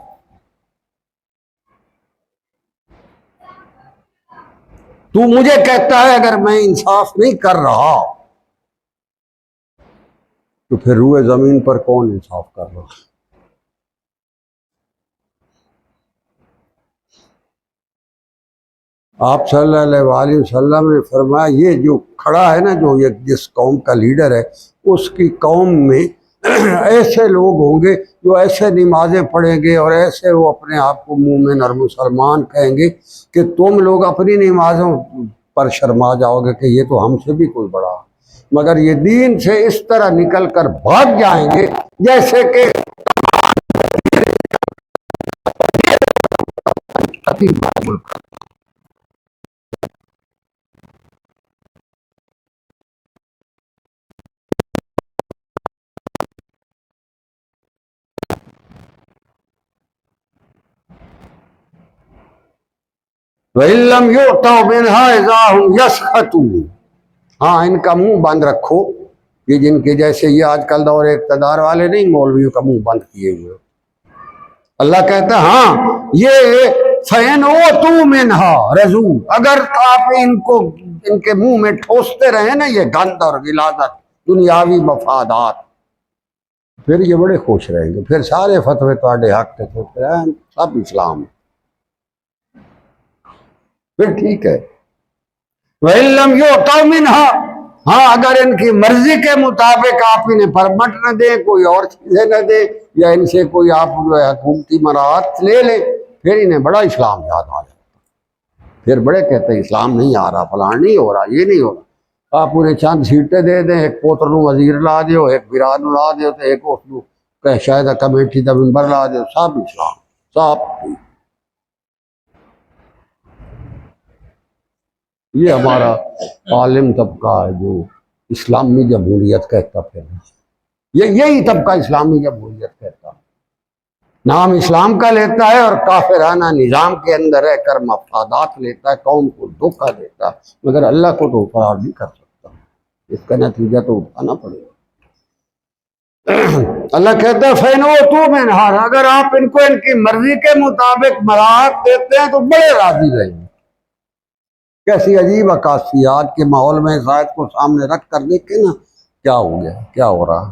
تو مجھے کہتا ہے اگر میں انصاف نہیں کر رہا تو پھر روئے زمین پر کون انصاف کر رہا؟ آپ صلی اللہ علیہ وسلم نے فرمایا یہ جو کھڑا ہے نا، جو یہ جس قوم کا لیڈر ہے، اس کی قوم میں ایسے لوگ ہوں گے جو ایسے نمازیں پڑھیں گے اور ایسے وہ اپنے آپ کو مومن اور مسلمان کہیں گے کہ تم لوگ اپنی نمازوں پر شرما جاؤ گے کہ یہ تو ہم سے بھی کوئی بڑا، مگر یہ دین سے اس طرح نکل کر بھاگ جائیں گے جیسے کہ وَإِلَّمْ يُعْطَوْا مِنْهَا إِذَا هُمْ يَسْخَطُونَ۔ ہاں ان کا منہ بند رکھو، یہ جن کے جیسے یہ آج کل دور اقتدار والے نہیں، مولویوں کا منہ بند کیے ہوئے، اللہ کہتا ہے ہاں یہ فَإِنْ أُوتُوا مِنْهَا رَضُوا، اگر آپ ان کے منہ میں ٹھوستے رہیں نا یہ گند اور غلاظت، دنیاوی مفادات، پھر یہ بڑے خوش رہیں گے، پھر سارے فتوے تواڈے حق کے ہوتے ہیں، سب اسلام، پھر ٹھیک ہے۔ وَإِلَّمْ يُعْطَوْا مِنْهَا، ہاں اگر ان کی مرضی کے مطابق آپ انہیں پرمٹ نہ دیں، کوئی اور چیزیں نہ دیں، یا ان سے کوئی آپ جو ہے حکومتی مراحت لے لیں، پھر انہیں بڑا اسلام یاد آ جائے، پھر بڑے کہتے ہیں اسلام نہیں آ رہا، فلان نہیں ہو رہا، یہ نہیں ہو رہا۔ آپ انہیں چند سیٹیں دے دیں، ایک پوتر وزیر لا دیو، ایک بران لا دیو، تو ایک کہ شاید کمیٹی دا ممبر لا دیو، سب اسلام، سب۔ یہ ہمارا عالم طبقہ ہے جو اسلامی جمہوریت کہتا پھر یہی طبقہ اسلامی جمہوریت کہتا، نام اسلام کا لیتا ہے اور کافرانہ نظام کے اندر رہ کر مفادات لیتا ہے، قوم کو دھوکہ دیتا ہے، مگر اللہ کو تو فرار نہیں کر سکتا، اس کا نتیجہ تو اٹھانا پڑے گا۔ اللہ کہتا ہے فَإِنْ مِنْهَا، اگر آپ ان کو ان کی مرضی کے مطابق مراحت دیتے ہیں تو بڑے راضی رہیں گے۔ کیسی عجیب عکاسیات کے ماحول میں اس آیت کو سامنے رکھ کر دیکھیں نا کیا ہو گیا، کیا ہو رہا۔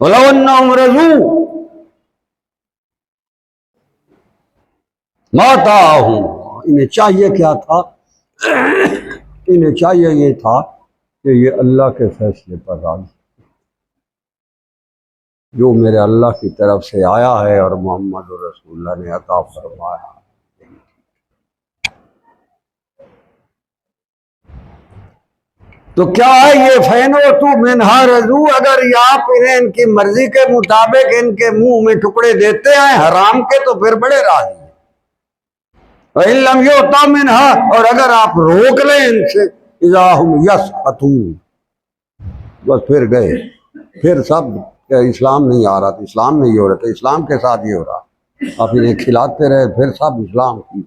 وَلَوْ أَنَّهُمْ رَضُوا مَا آتَاهُمْ، انہیں چاہیے کیا تھا؟ انہیں چاہیے یہ تھا کہ یہ اللہ کے فیصلے پر راضی، جو میرے اللہ کی طرف سے آیا ہے اور محمد رسول اللہ نے عطا فرمایا۔ تو کیا ہے یہ فَإِنْ مِنْهَا رَضُوا، اگر آپ انہیں ان کی مرضی کے مطابق ان کے منہ میں ٹکڑے دیتے ہیں حرام کے تو پھر بڑے راضی ہیں۔ وَإِنْ لَمْ يُؤْتَ مِنْهَا، اور اگر آپ روک لیں ان سے اِذَا هُمْ يَسْخَطُونَ، بس پھر گئے، پھر سب کہ اسلام نہیں آ رہا تھا، اسلام میں یہ ہو رہا تھا، اسلام کے ساتھ یہ ہو رہا، آپ انہیں کھلاتے رہے، پھر سب اسلام کی۔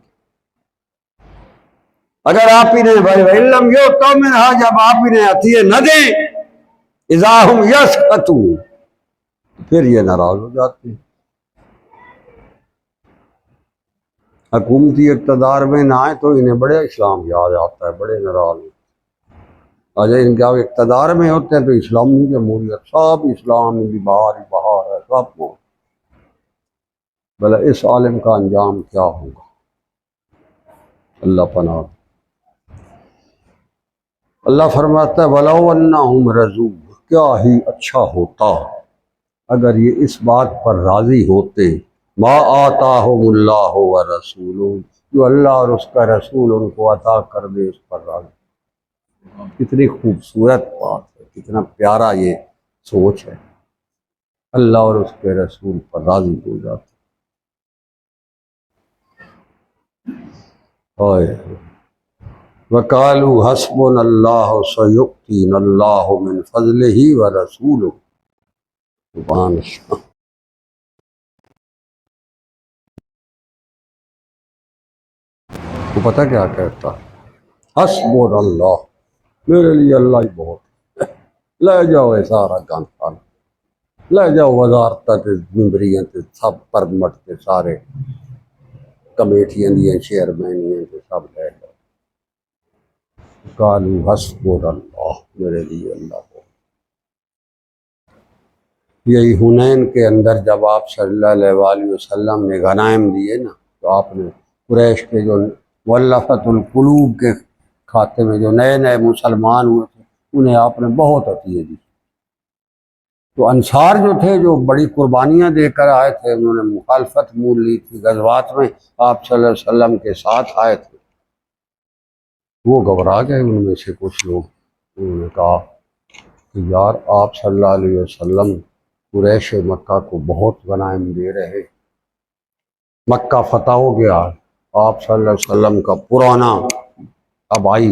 اگر آپ انہیں وَإِلَّمْ يُؤْتَ مِنْهَا، جب آپ انہیں عطیے نہ دیں اِذَا هُمْ يَسْخَطُونَ، پھر یہ ناراض ہو جاتے ہیں۔ حکومتی اقتدار میں نہ آئے تو انہیں بڑے اسلام یاد آتا ہے، بڑے ناراض ہوتے ہیں۔ اگر ان کے آپ اقتدار میں ہوتے ہیں تو اسلامی جمہوریت، سب اسلام کی بہار ہی بہار ہے، سب کو۔ بھلا اس عالم کا انجام کیا ہوگا؟ اللہ پناہ۔ اللہ فرماتا ہے وَلَوْ أَنَّهُمْ رَضُوا، کیا ہی اچھا ہوتا اگر یہ اس بات پر راضی ہوتے مَا آتَاهُمُ اللَّهُ وَرَسُولُهُ، جو اللہ اور اس کا رسول ان کو عطا کر دے، اس پر راضی۔ کتنی خوبصورت بات ہے، کتنا پیارا یہ سوچ ہے، اللہ اور اس کے رسول پر راضی ہو جاتے۔ وَقَالُوا حَسْبُنَا اللَّهُ سَيُؤْتِينَا اللَّهُ مِنْ فَضْلِهِ وَرَسُولُهُ۔ سبحان اللہ۔ وہ پتہ کیا کہتا ہے؟ حسبنا اللہ، میرے لیے اللہ ہی بہت ہے، لے جاؤ یہ سارا گند پانا، لے جاؤ وزارت ممبریاں سب پرمٹ کے سارے کمیٹیاں دیا چیئرمین سب لے جاؤ۔ قالوا حسبنا اللہ، میرے لیے اللہ بہت۔ یہی حنین کے اندر جب آپ صلی اللہ علیہ وآلہ وسلم نے غنائم دیے نا، تو آپ نے قریش کے جو مؤلفۃ القلوب کے کھاتے میں جو نئے نئے مسلمان ہوئے تھے انہیں آپ نے بہت عطیے دی۔ تو انصار جو تھے، جو بڑی قربانیاں دے کر آئے تھے، انہوں نے مخالفت مول لی تھی، غزوات میں آپ صلی اللہ علیہ وسلم کے ساتھ آئے تھے، وہ گھبرا گئے ان میں سے کچھ لوگ۔ انہوں نے کہا کہ یار آپ صلی اللہ علیہ وسلم قریش مکہ کو بہت غنائم دے رہے، مکہ فتح ہو گیا، آپ صلی اللہ علیہ وسلم کا پرانا آبائی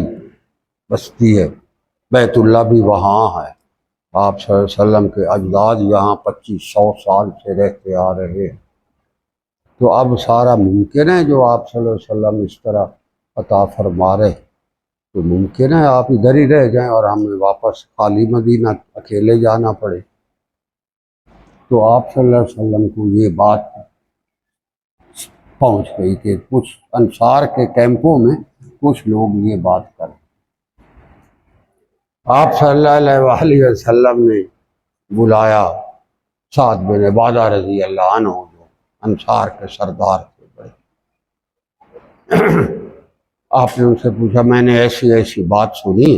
بستی ہے، بیت اللہ بھی وہاں ہے، آپ صلی اللہ علیہ وسلم کے اجداد یہاں 2500 سال سے رہتے آ رہے ہیں، تو اب سارا ممکن ہے جو آپ صلی اللہ علیہ وسلم اس طرح عطا فرما رہے، تو ممکن ہے آپ ادھر ہی رہ جائیں اور ہمیں واپس خالی مدینہ اکیلے جانا پڑے۔ تو آپ صلی اللہ علیہ وسلم کو یہ بات پہنچ گئی کہ کچھ انصار کے کیمپوں میں کچھ لوگ یہ بات کریں۔ آپ صلی اللہ علیہ وآلہ وسلم نے بلایا سعد بن عبادہ رضی اللہ عنہ، جو انصار کے سردار تھے بڑے۔ آپ نے ان سے پوچھا میں نے ایسی ایسی بات سنی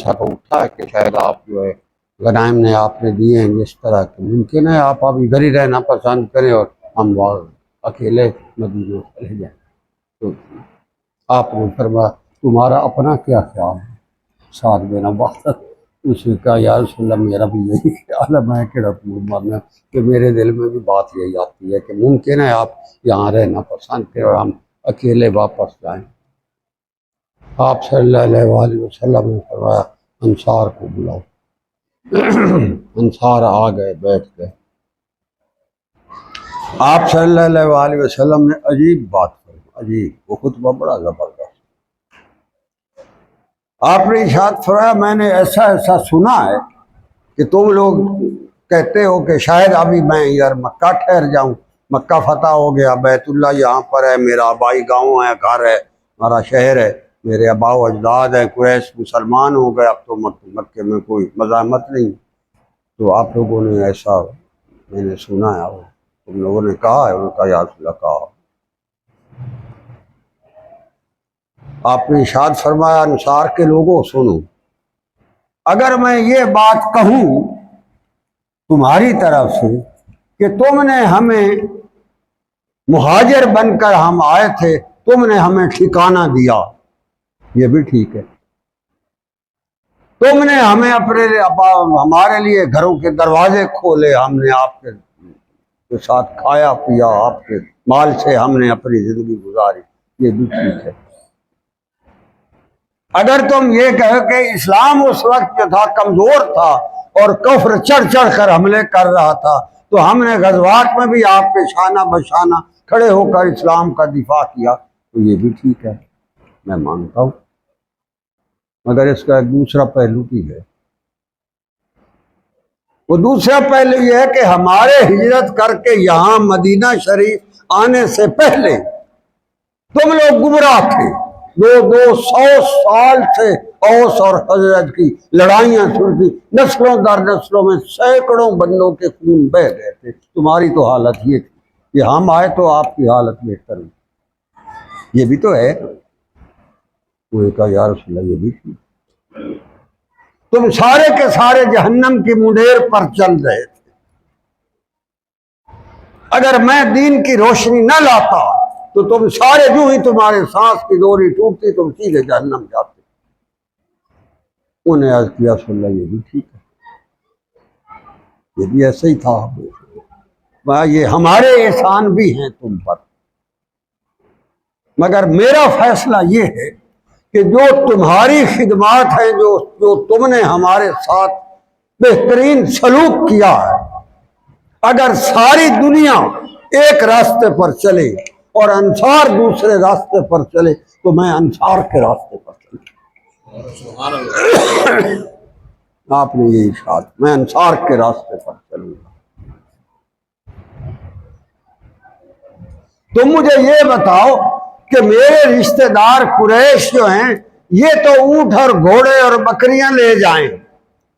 سا تو اٹھا ہے کہ شاید آپ جو ہے غنائم نے آپ نے دیے ہیں جس طرح کہ ممکن ہے آپ اب ادھر ہی رہنا پسند کریں اور ہم اکیلے مدینے چلے جائیں۔ تو آپ نے فرمایا تمہارا اپنا کیا خیال ہے؟ ساتھ دینا بات اس نے کہا یا رسول اللہ میرا بھی یہی خیال ہے، میں کہڑا پور مارنا کہ میرے دل میں بھی بات یہی آتی ہے کہ ممکن ہے آپ یہاں رہنا پسند کریں اور ہم اکیلے واپس جائیں۔ آپ صلی اللہ علیہ وآلہ وسلم نے فرمایا انصار کو بلاؤ۔ انصار آ گئے، بیٹھ گئے۔ آپ صلی اللہ علیہ وآلہ وسلم نے عجیب بات کی، عجیب، وہ خطبہ بڑا زبردست۔ آپ نے ارشاد فرمایا میں نے ایسا ایسا سنا ہے کہ تم لوگ کہتے ہو کہ شاید ابھی میں ادھر مکہ ٹھہر جاؤں، مکہ فتح ہو گیا، بیت اللہ یہاں پر ہے، میرا آبائی گاؤں ہے، گھر ہے، ہمارا شہر ہے، میرے آبا و اجداد ہیں، قریش مسلمان ہو گئے، اب تو مکے میں کوئی مزاحمت نہیں۔ تو آپ لوگوں نے ایسا میں نے سنا ہے، تم لوگوں نے کہا ہے؟ انہوں نے کہا یا رسول اللہ کہا۔ آپ نے ارشاد فرمایا انصار کے لوگوں سنو، اگر میں یہ بات کہوں تمہاری طرف سے کہ تم نے ہمیں مہاجر بن کر ہم آئے تھے، تم نے ہمیں ٹھکانہ دیا، یہ بھی ٹھیک ہے، تم نے ہمیں ہمارے لیے گھروں کے دروازے کھولے، ہم نے آپ کے ساتھ کھایا پیا، آپ کے مال سے ہم نے اپنی زندگی گزاری، یہ بھی ٹھیک ہے۔ اگر تم یہ کہو کہ اسلام اس وقت جو تھا کمزور تھا اور کفر چڑھ چڑھ کر حملے کر رہا تھا، تو ہم نے غزوات میں بھی آپ پہ شانہ بشانہ کھڑے ہو کر اسلام کا دفاع کیا، تو یہ بھی ٹھیک ہے، میں مانتا ہوں۔ مگر اس کا ایک دوسرا پہلو بھی ہے، وہ دوسرا پہلو یہ ہے کہ ہمارے ہجرت کر کے یہاں مدینہ شریف آنے سے پہلے تم لوگ گمراہ تھے، 200 سال سے اوس اور خزرج کی لڑائیاں سنتی، نسلوں در نسلوں میں سینکڑوں بندوں کے خون بہہ گئے تھے، تمہاری تو حالت یہ تھی کہ ہم آئے تو آپ کی حالت بہتر ہوئی، یہ بھی تو ہے۔ وہ کہا یا رسول اللہ یہ بھی تھی، تم سارے کے سارے جہنم کی منڈیر پر چل رہے تھے، اگر میں دین کی روشنی نہ لاتا تو تم سارے جو ہی تمہارے سانس کی ڈوری ٹوٹتی تم سیدھے جہنم جاتے۔ انہیں عرض کیا رسول اللہ یہ بھی ٹھیک ہے، یہ بھی ایسے ہی تھا، یہ ہمارے احسان بھی ہیں تم پر، مگر میرا فیصلہ یہ ہے کہ جو تمہاری خدمات ہیں، جو تم نے ہمارے ساتھ بہترین سلوک کیا ہے، اگر ساری دنیا ایک راستے پر چلے اور انصار دوسرے راستے پر چلے تو میں انصار کے راستے پر چلوں۔ آپ نے یہ ارشاد، میں انصار کے راستے پر چلوں گا۔ تم مجھے یہ بتاؤ کہ میرے رشتہ دار قریش جو ہیں یہ تو اونٹ اور گھوڑے اور بکریاں لے جائیں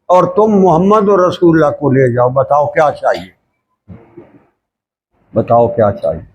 اور تم محمد اور رسول اللہ کو لے جاؤ، بتاؤ کیا چاہیے؟ بتاؤ کیا چاہیے؟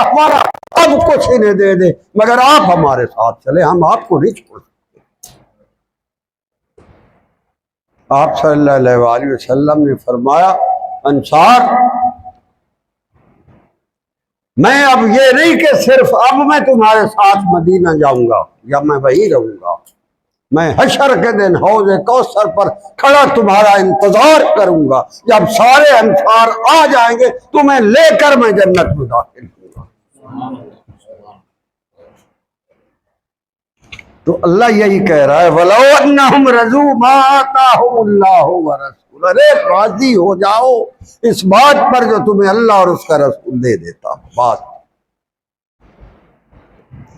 ہمارا اب کچھ انہیں دے دے مگر آپ ہمارے ساتھ چلے، ہم آپ کو نہیں چھوڑ سکتے۔ آپ صلی اللہ علیہ وآلہ وسلم نے فرمایا انصار، میں اب یہ نہیں کہ صرف اب میں تمہارے ساتھ مدینہ جاؤں گا یا میں وہی رہوں گا، میں حشر کے دن حوض کوثر پر کھڑا تمہارا انتظار کروں گا، جب سارے انصار آ جائیں گے تمہیں لے کر میں جنت میں داخل ہوں گا۔ تو اللہ یہی کہہ رہا ہے وَلَوْ أَنَّهُمْ رَضُوا مَا آتَاهُمُ اللَّهُ وَرَسُولُهُ، ارے راضی ہو جاؤ اس بات پر جو تمہیں اللہ اور اس کا رسول دے دیتا۔ بات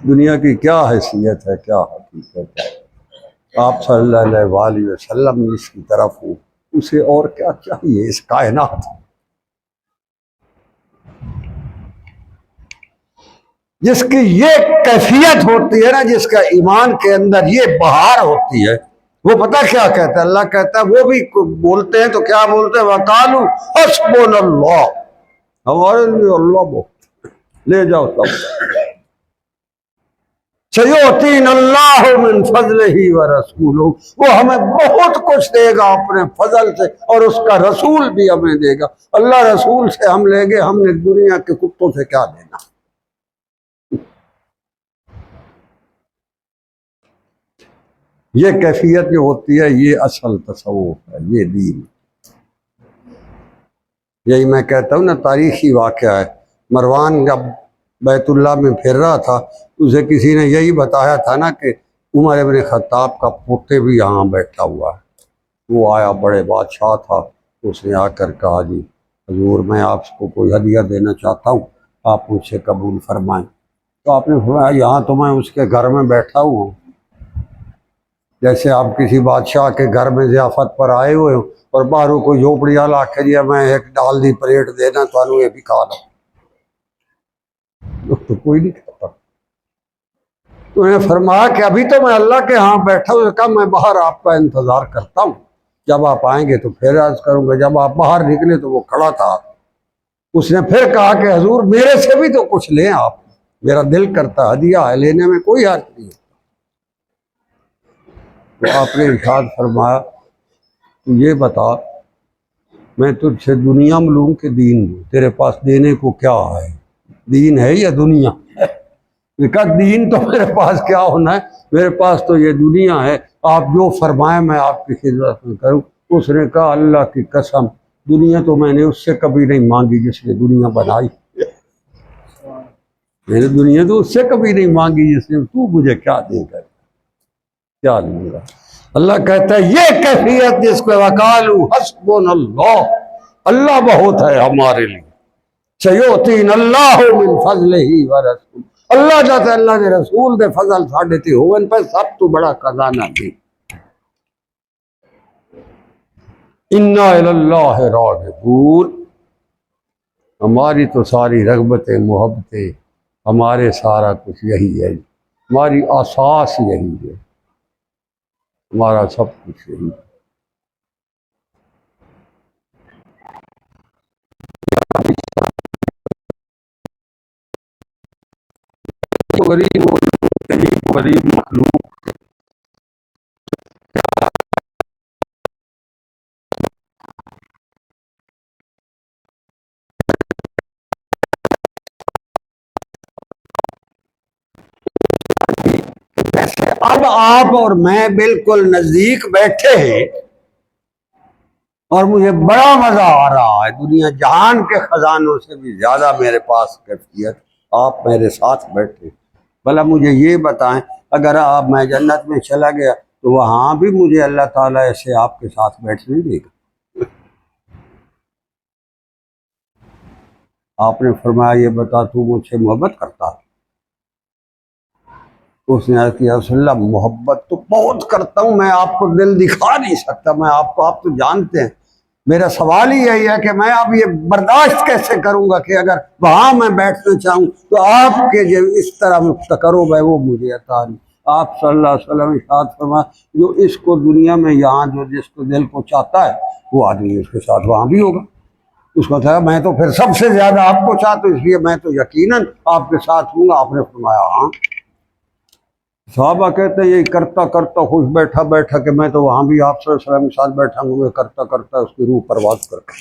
دنیا کی کیا حیثیت ہے، کیا حقیقت ہے، آپ صلی اللہ علیہ وآلہ وسلم اس کی طرف ہو، اسے اور کیا چاہیے اس کائنات۔ جس کی یہ کیفیت ہوتی ہے نا، جس کا ایمان کے اندر یہ بہار ہوتی ہے، وہ پتہ کیا کہتا ہے؟ اللہ کہتا ہے، وہ بھی بولتے ہیں تو کیا بولتے ہیں؟ وَقَالُوا حَسْبُنَا اللَّهُ، ہمارے لیے اللہ بہت، لے جاؤ سب، سَيُؤْتِينَ اللَّهُ مِنْ فَضْلِهِ وَرَسُولُهُ، وہ ہمیں بہت کچھ دے گا اپنے فضل سے، اور اس کا رسول بھی ہمیں دے گا۔ اللہ رسول سے ہم لیں گے، ہم نے دنیا کے کتوں سے کیا دینا؟ یہ کیفیت جو ہوتی ہے، یہ اصل تصوف ہے، یہ دین۔ یہی میں کہتا ہوں نا، تاریخی واقعہ ہے۔ مروان جب بیت اللہ میں پھر رہا تھا، اسے کسی نے یہی بتایا تھا نا کہ عمر ابن خطاب کا پوتے بھی یہاں بیٹھا ہوا ہے۔ وہ آیا، بڑے بادشاہ تھا، اس نے آ کر کہا، جی حضور میں آپ کو کوئی ہدیہ دینا چاہتا ہوں، آپ مجھ سے قبول فرمائیں۔ تو آپ نے فرمایا، یہاں تو میں اس کے گھر میں بیٹھا ہوں، جیسے آپ کسی بادشاہ کے گھر میں ضیافت پر آئے ہوئے ہوں اور باہروں کوئی جھوپڑی والا آ کے دیا، میں ایک ڈال دی پلیٹ دینا تو یہ بھی کھا لو، تو کوئی نہیں کھاتا۔ تو انہیں فرمایا کہ ابھی تو میں اللہ کے ہاں بیٹھا ہوں، کہا میں باہر آپ کا انتظار کرتا ہوں، جب آپ آئیں گے تو پھر عرض کروں گا۔ جب آپ باہر نکلے تو وہ کھڑا تھا۔ اس نے پھر کہا کہ حضور میرے سے بھی تو کچھ لیں آپ، میرا دل کرتا ہدیہ ہے، لینے میں کوئی حرج نہیں۔ تو آپ نے ارشاد فرمایا، تو یہ بتا، میں تجھ سے دنیا میں لوں کہ دین دوں؟ تیرے پاس دینے کو کیا ہے؟ دین ہے یا دنیا؟ یہ کہا دین تو میرے پاس کیا ہونا ہے، میرے پاس تو یہ دنیا ہے، آپ جو فرمائیں میں آپ کی خدمت میں کروں۔ اس نے کہا اللہ کی قسم، دنیا تو میں نے اس سے کبھی نہیں مانگی جس نے دنیا بنائی، میں نے دنیا تو اس سے کبھی نہیں مانگی جس نے، تو مجھے کیا دے گا، کیا لوں گا؟ اللہ کہتا ہے یہ کیفیت جس کو وقالوا حسبنا اللہ، اللہ بہت ہے ہمارے لیے، سیؤتین اللہ من فضلہ ورسول، اللہ جاتا ہے اللہ نے رسول دے فضل ساڑھے تھی ہوئن پر سب تو بڑا خزانہ دی۔ انا الاللہ راغبون، ہماری تو ساری رغبتیں محبتیں، ہمارے سارا کچھ یہی ہے، ہماری اساس یہی ہے، ہمارا سب کچھ یہی ہے۔ غریب غریب مخلوق، اب آپ اور میں بالکل نزدیک بیٹھے ہیں اور مجھے بڑا مزہ آ رہا ہے، دنیا جہان کے خزانوں سے بھی زیادہ میرے پاس کیفیت، آپ میرے ساتھ بیٹھے۔ بھلا مجھے یہ بتائیں، اگر آپ میں جنت میں چلا گیا تو وہاں بھی مجھے اللہ تعالیٰ ایسے آپ کے ساتھ بیٹھنے دے گا؟ آپ نے فرمایا یہ بتا تو مجھ سے محبت کرتا ہے؟ اس نے عرض کیا رسول اللہ محبت تو بہت کرتا ہوں، میں آپ کو دل دکھا نہیں سکتا، میں آپ کو، آپ تو جانتے ہیں، میرا سوال ہی یہی ہے کہ میں اب یہ برداشت کیسے کروں گا کہ اگر وہاں میں بیٹھنا چاہوں تو آپ کے جو اس طرح تقرب ہے وہ مجھے عطا نہیں۔ آپ صلی اللہ علیہ وسلم ارشاد فرمایا، جو اس کو دنیا میں یہاں جو جس کو دل کو چاہتا ہے وہ آدمی اس کے ساتھ وہاں بھی ہوگا۔ اس کو کہا میں تو پھر سب سے زیادہ آپ کو چاہتا ہوں، اس لیے میں تو یقیناً آپ کے ساتھ ہوں گا۔ آپ نے فرمایا ہاں۔ صحابہ کہتے ہیں یہی کرتا کرتا خوش بیٹھا بیٹھا کہ میں تو وہاں بھی آپ صلی اللہ علیہ وسلم کے ساتھ بیٹھا ہوں گا، کرتا کرتا اس کی روح پرواز کرتا۔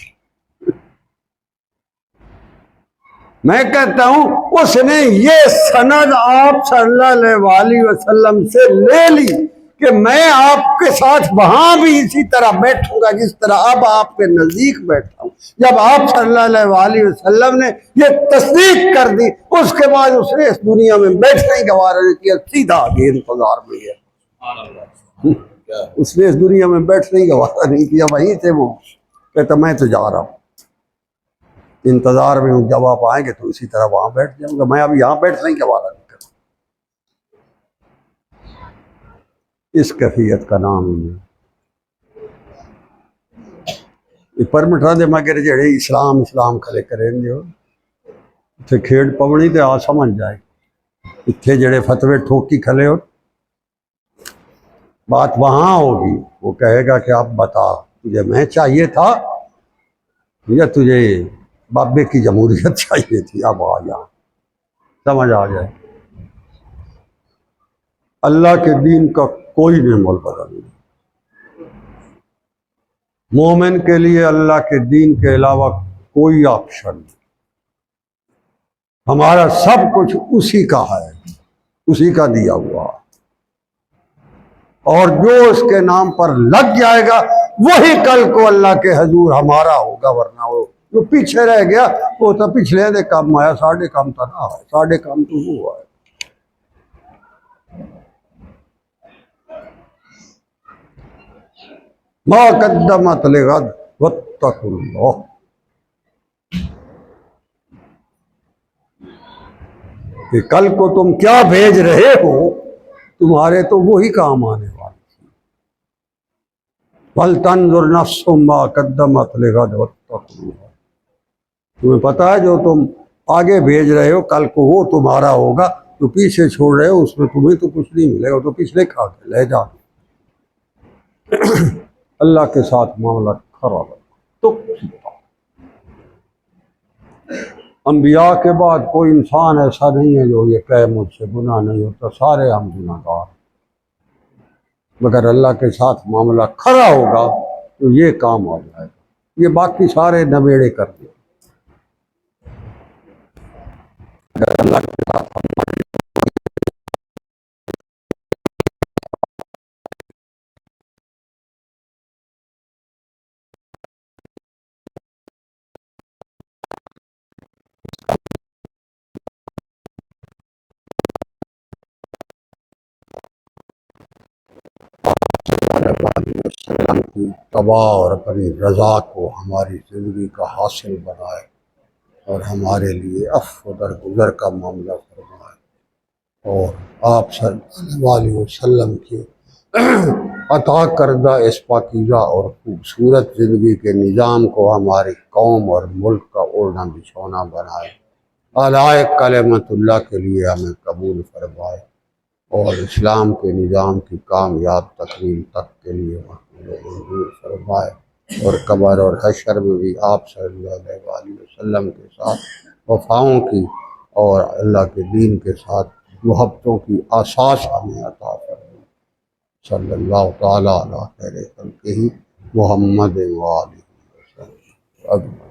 میں کہتا ہوں اس نے یہ سند آپ صلی اللہ علیہ وسلم سے لے لی کہ میں آپ کے ساتھ وہاں بھی اسی طرح بیٹھوں گا جس طرح اب آپ کے نزدیک بیٹھا ہوں۔ جب آپ صلی اللہ علیہ وسلم نے یہ تصدیق کر دی، اس کے بعد اس نے اس دنیا میں بیٹھنا ہی گوارا نہیں کیا، سیدھا آگے انتظار میں گیا۔ اس نے اس دنیا میں بیٹھنا ہی گوارا نہیں کیا، وہیں سے وہ کہتا میں تو جا رہا ہوں، انتظار میں ہوں، جب آپ آئیں گے تو اسی طرح وہاں بیٹھ جاؤں گا، میں اب یہاں بیٹھنا ہی گوارا نہیں کروں۔ اس کیفیت کا نام ہی ہے پرمٹا دے مگر جڑے اسلام کھلے کریں جو تے کھیڑ پونی تے آ سمجھ جائے۔ اتنے جڑے فتوے ٹھوکی کھلے ہو، بات وہاں ہوگی، وہ کہے گا کہ اب بتا تجھے میں چاہیے تھا یا تجھے بابے کی جمہوریت چاہیے تھی، اب آ جا، سمجھ آ جائے۔ اللہ کے دین کا کوئی نعمت بدل نہیں، مومن کے لیے اللہ کے دین کے علاوہ کوئی آپشن نہیں، ہمارا سب کچھ اسی کا ہے، اسی کا دیا ہوا، اور جو اس کے نام پر لگ جائے گا وہی کل کو اللہ کے حضور ہمارا ہوگا، ورنہ وہ جو پیچھے رہ گیا وہ تو پچھلے دے کام آیا، ساڑھے کام تو نہ ہے، ساڑھے کام تو ہوا ہے۔ ما قدمت لغد واتقوا اللہ، کہ کل کو تم کیا بھیج رہے ہو تمہارے تو وہی کام آنے والے۔ وَلْتَنْظُرْ نَفْسٌ مَا قَدَّمَتْ لِغَدٍ وَاتَّقُوا اللَّهَ، تمہیں پتہ ہے جو تم آگے بھیج رہے ہو کل کو وہ تمہارا ہوگا، جو پیچھے چھوڑ رہے ہو اس میں تمہیں تو کچھ نہیں ملے گا، تو پچھلے کھا کے لے جا۔ اللہ کے ساتھ معاملہ خراب ہے تو انبیاء کے بعد کوئی انسان ایسا نہیں ہے جو یہ کہے مجھ سے گناہ نہیں ہوتا، سارے ہم گناہ گار، مگر اللہ کے ساتھ معاملہ کھڑا ہوگا تو یہ کام آ جائے گا، یہ باقی سارے نبیڑے کر دیں۔ اگر اللہ کے ساتھ وسلم کی تباہ اور اپنی رضا کو ہماری زندگی کا حاصل بنائے، اور ہمارے لیے عفو و درگزر کا معاملہ فرمائے، اور آپ صلی اللہ علیہ وسلم کی عطا کردہ اس پاکیزہ اور خوبصورت زندگی کے نظام کو ہماری قوم اور ملک کا اوڑھنا بچھونا بنائے، اعلی کلمت اللہ کے لیے ہمیں قبول فرمائے، اور اسلام کے نظام کی کامیاب تکمیل تک کے لیے منظور فرمائے، اور قبر اور حشر میں بھی آپ صلی اللہ علیہ وسلم کے ساتھ وفاؤں کی اور اللہ کے دین کے ساتھ محبتوں کی اساس ہمیں عطا فرمائے۔ صلی اللہ تعالیٰ علیہ خیر خلقہ محمد و آلہ وسلم۔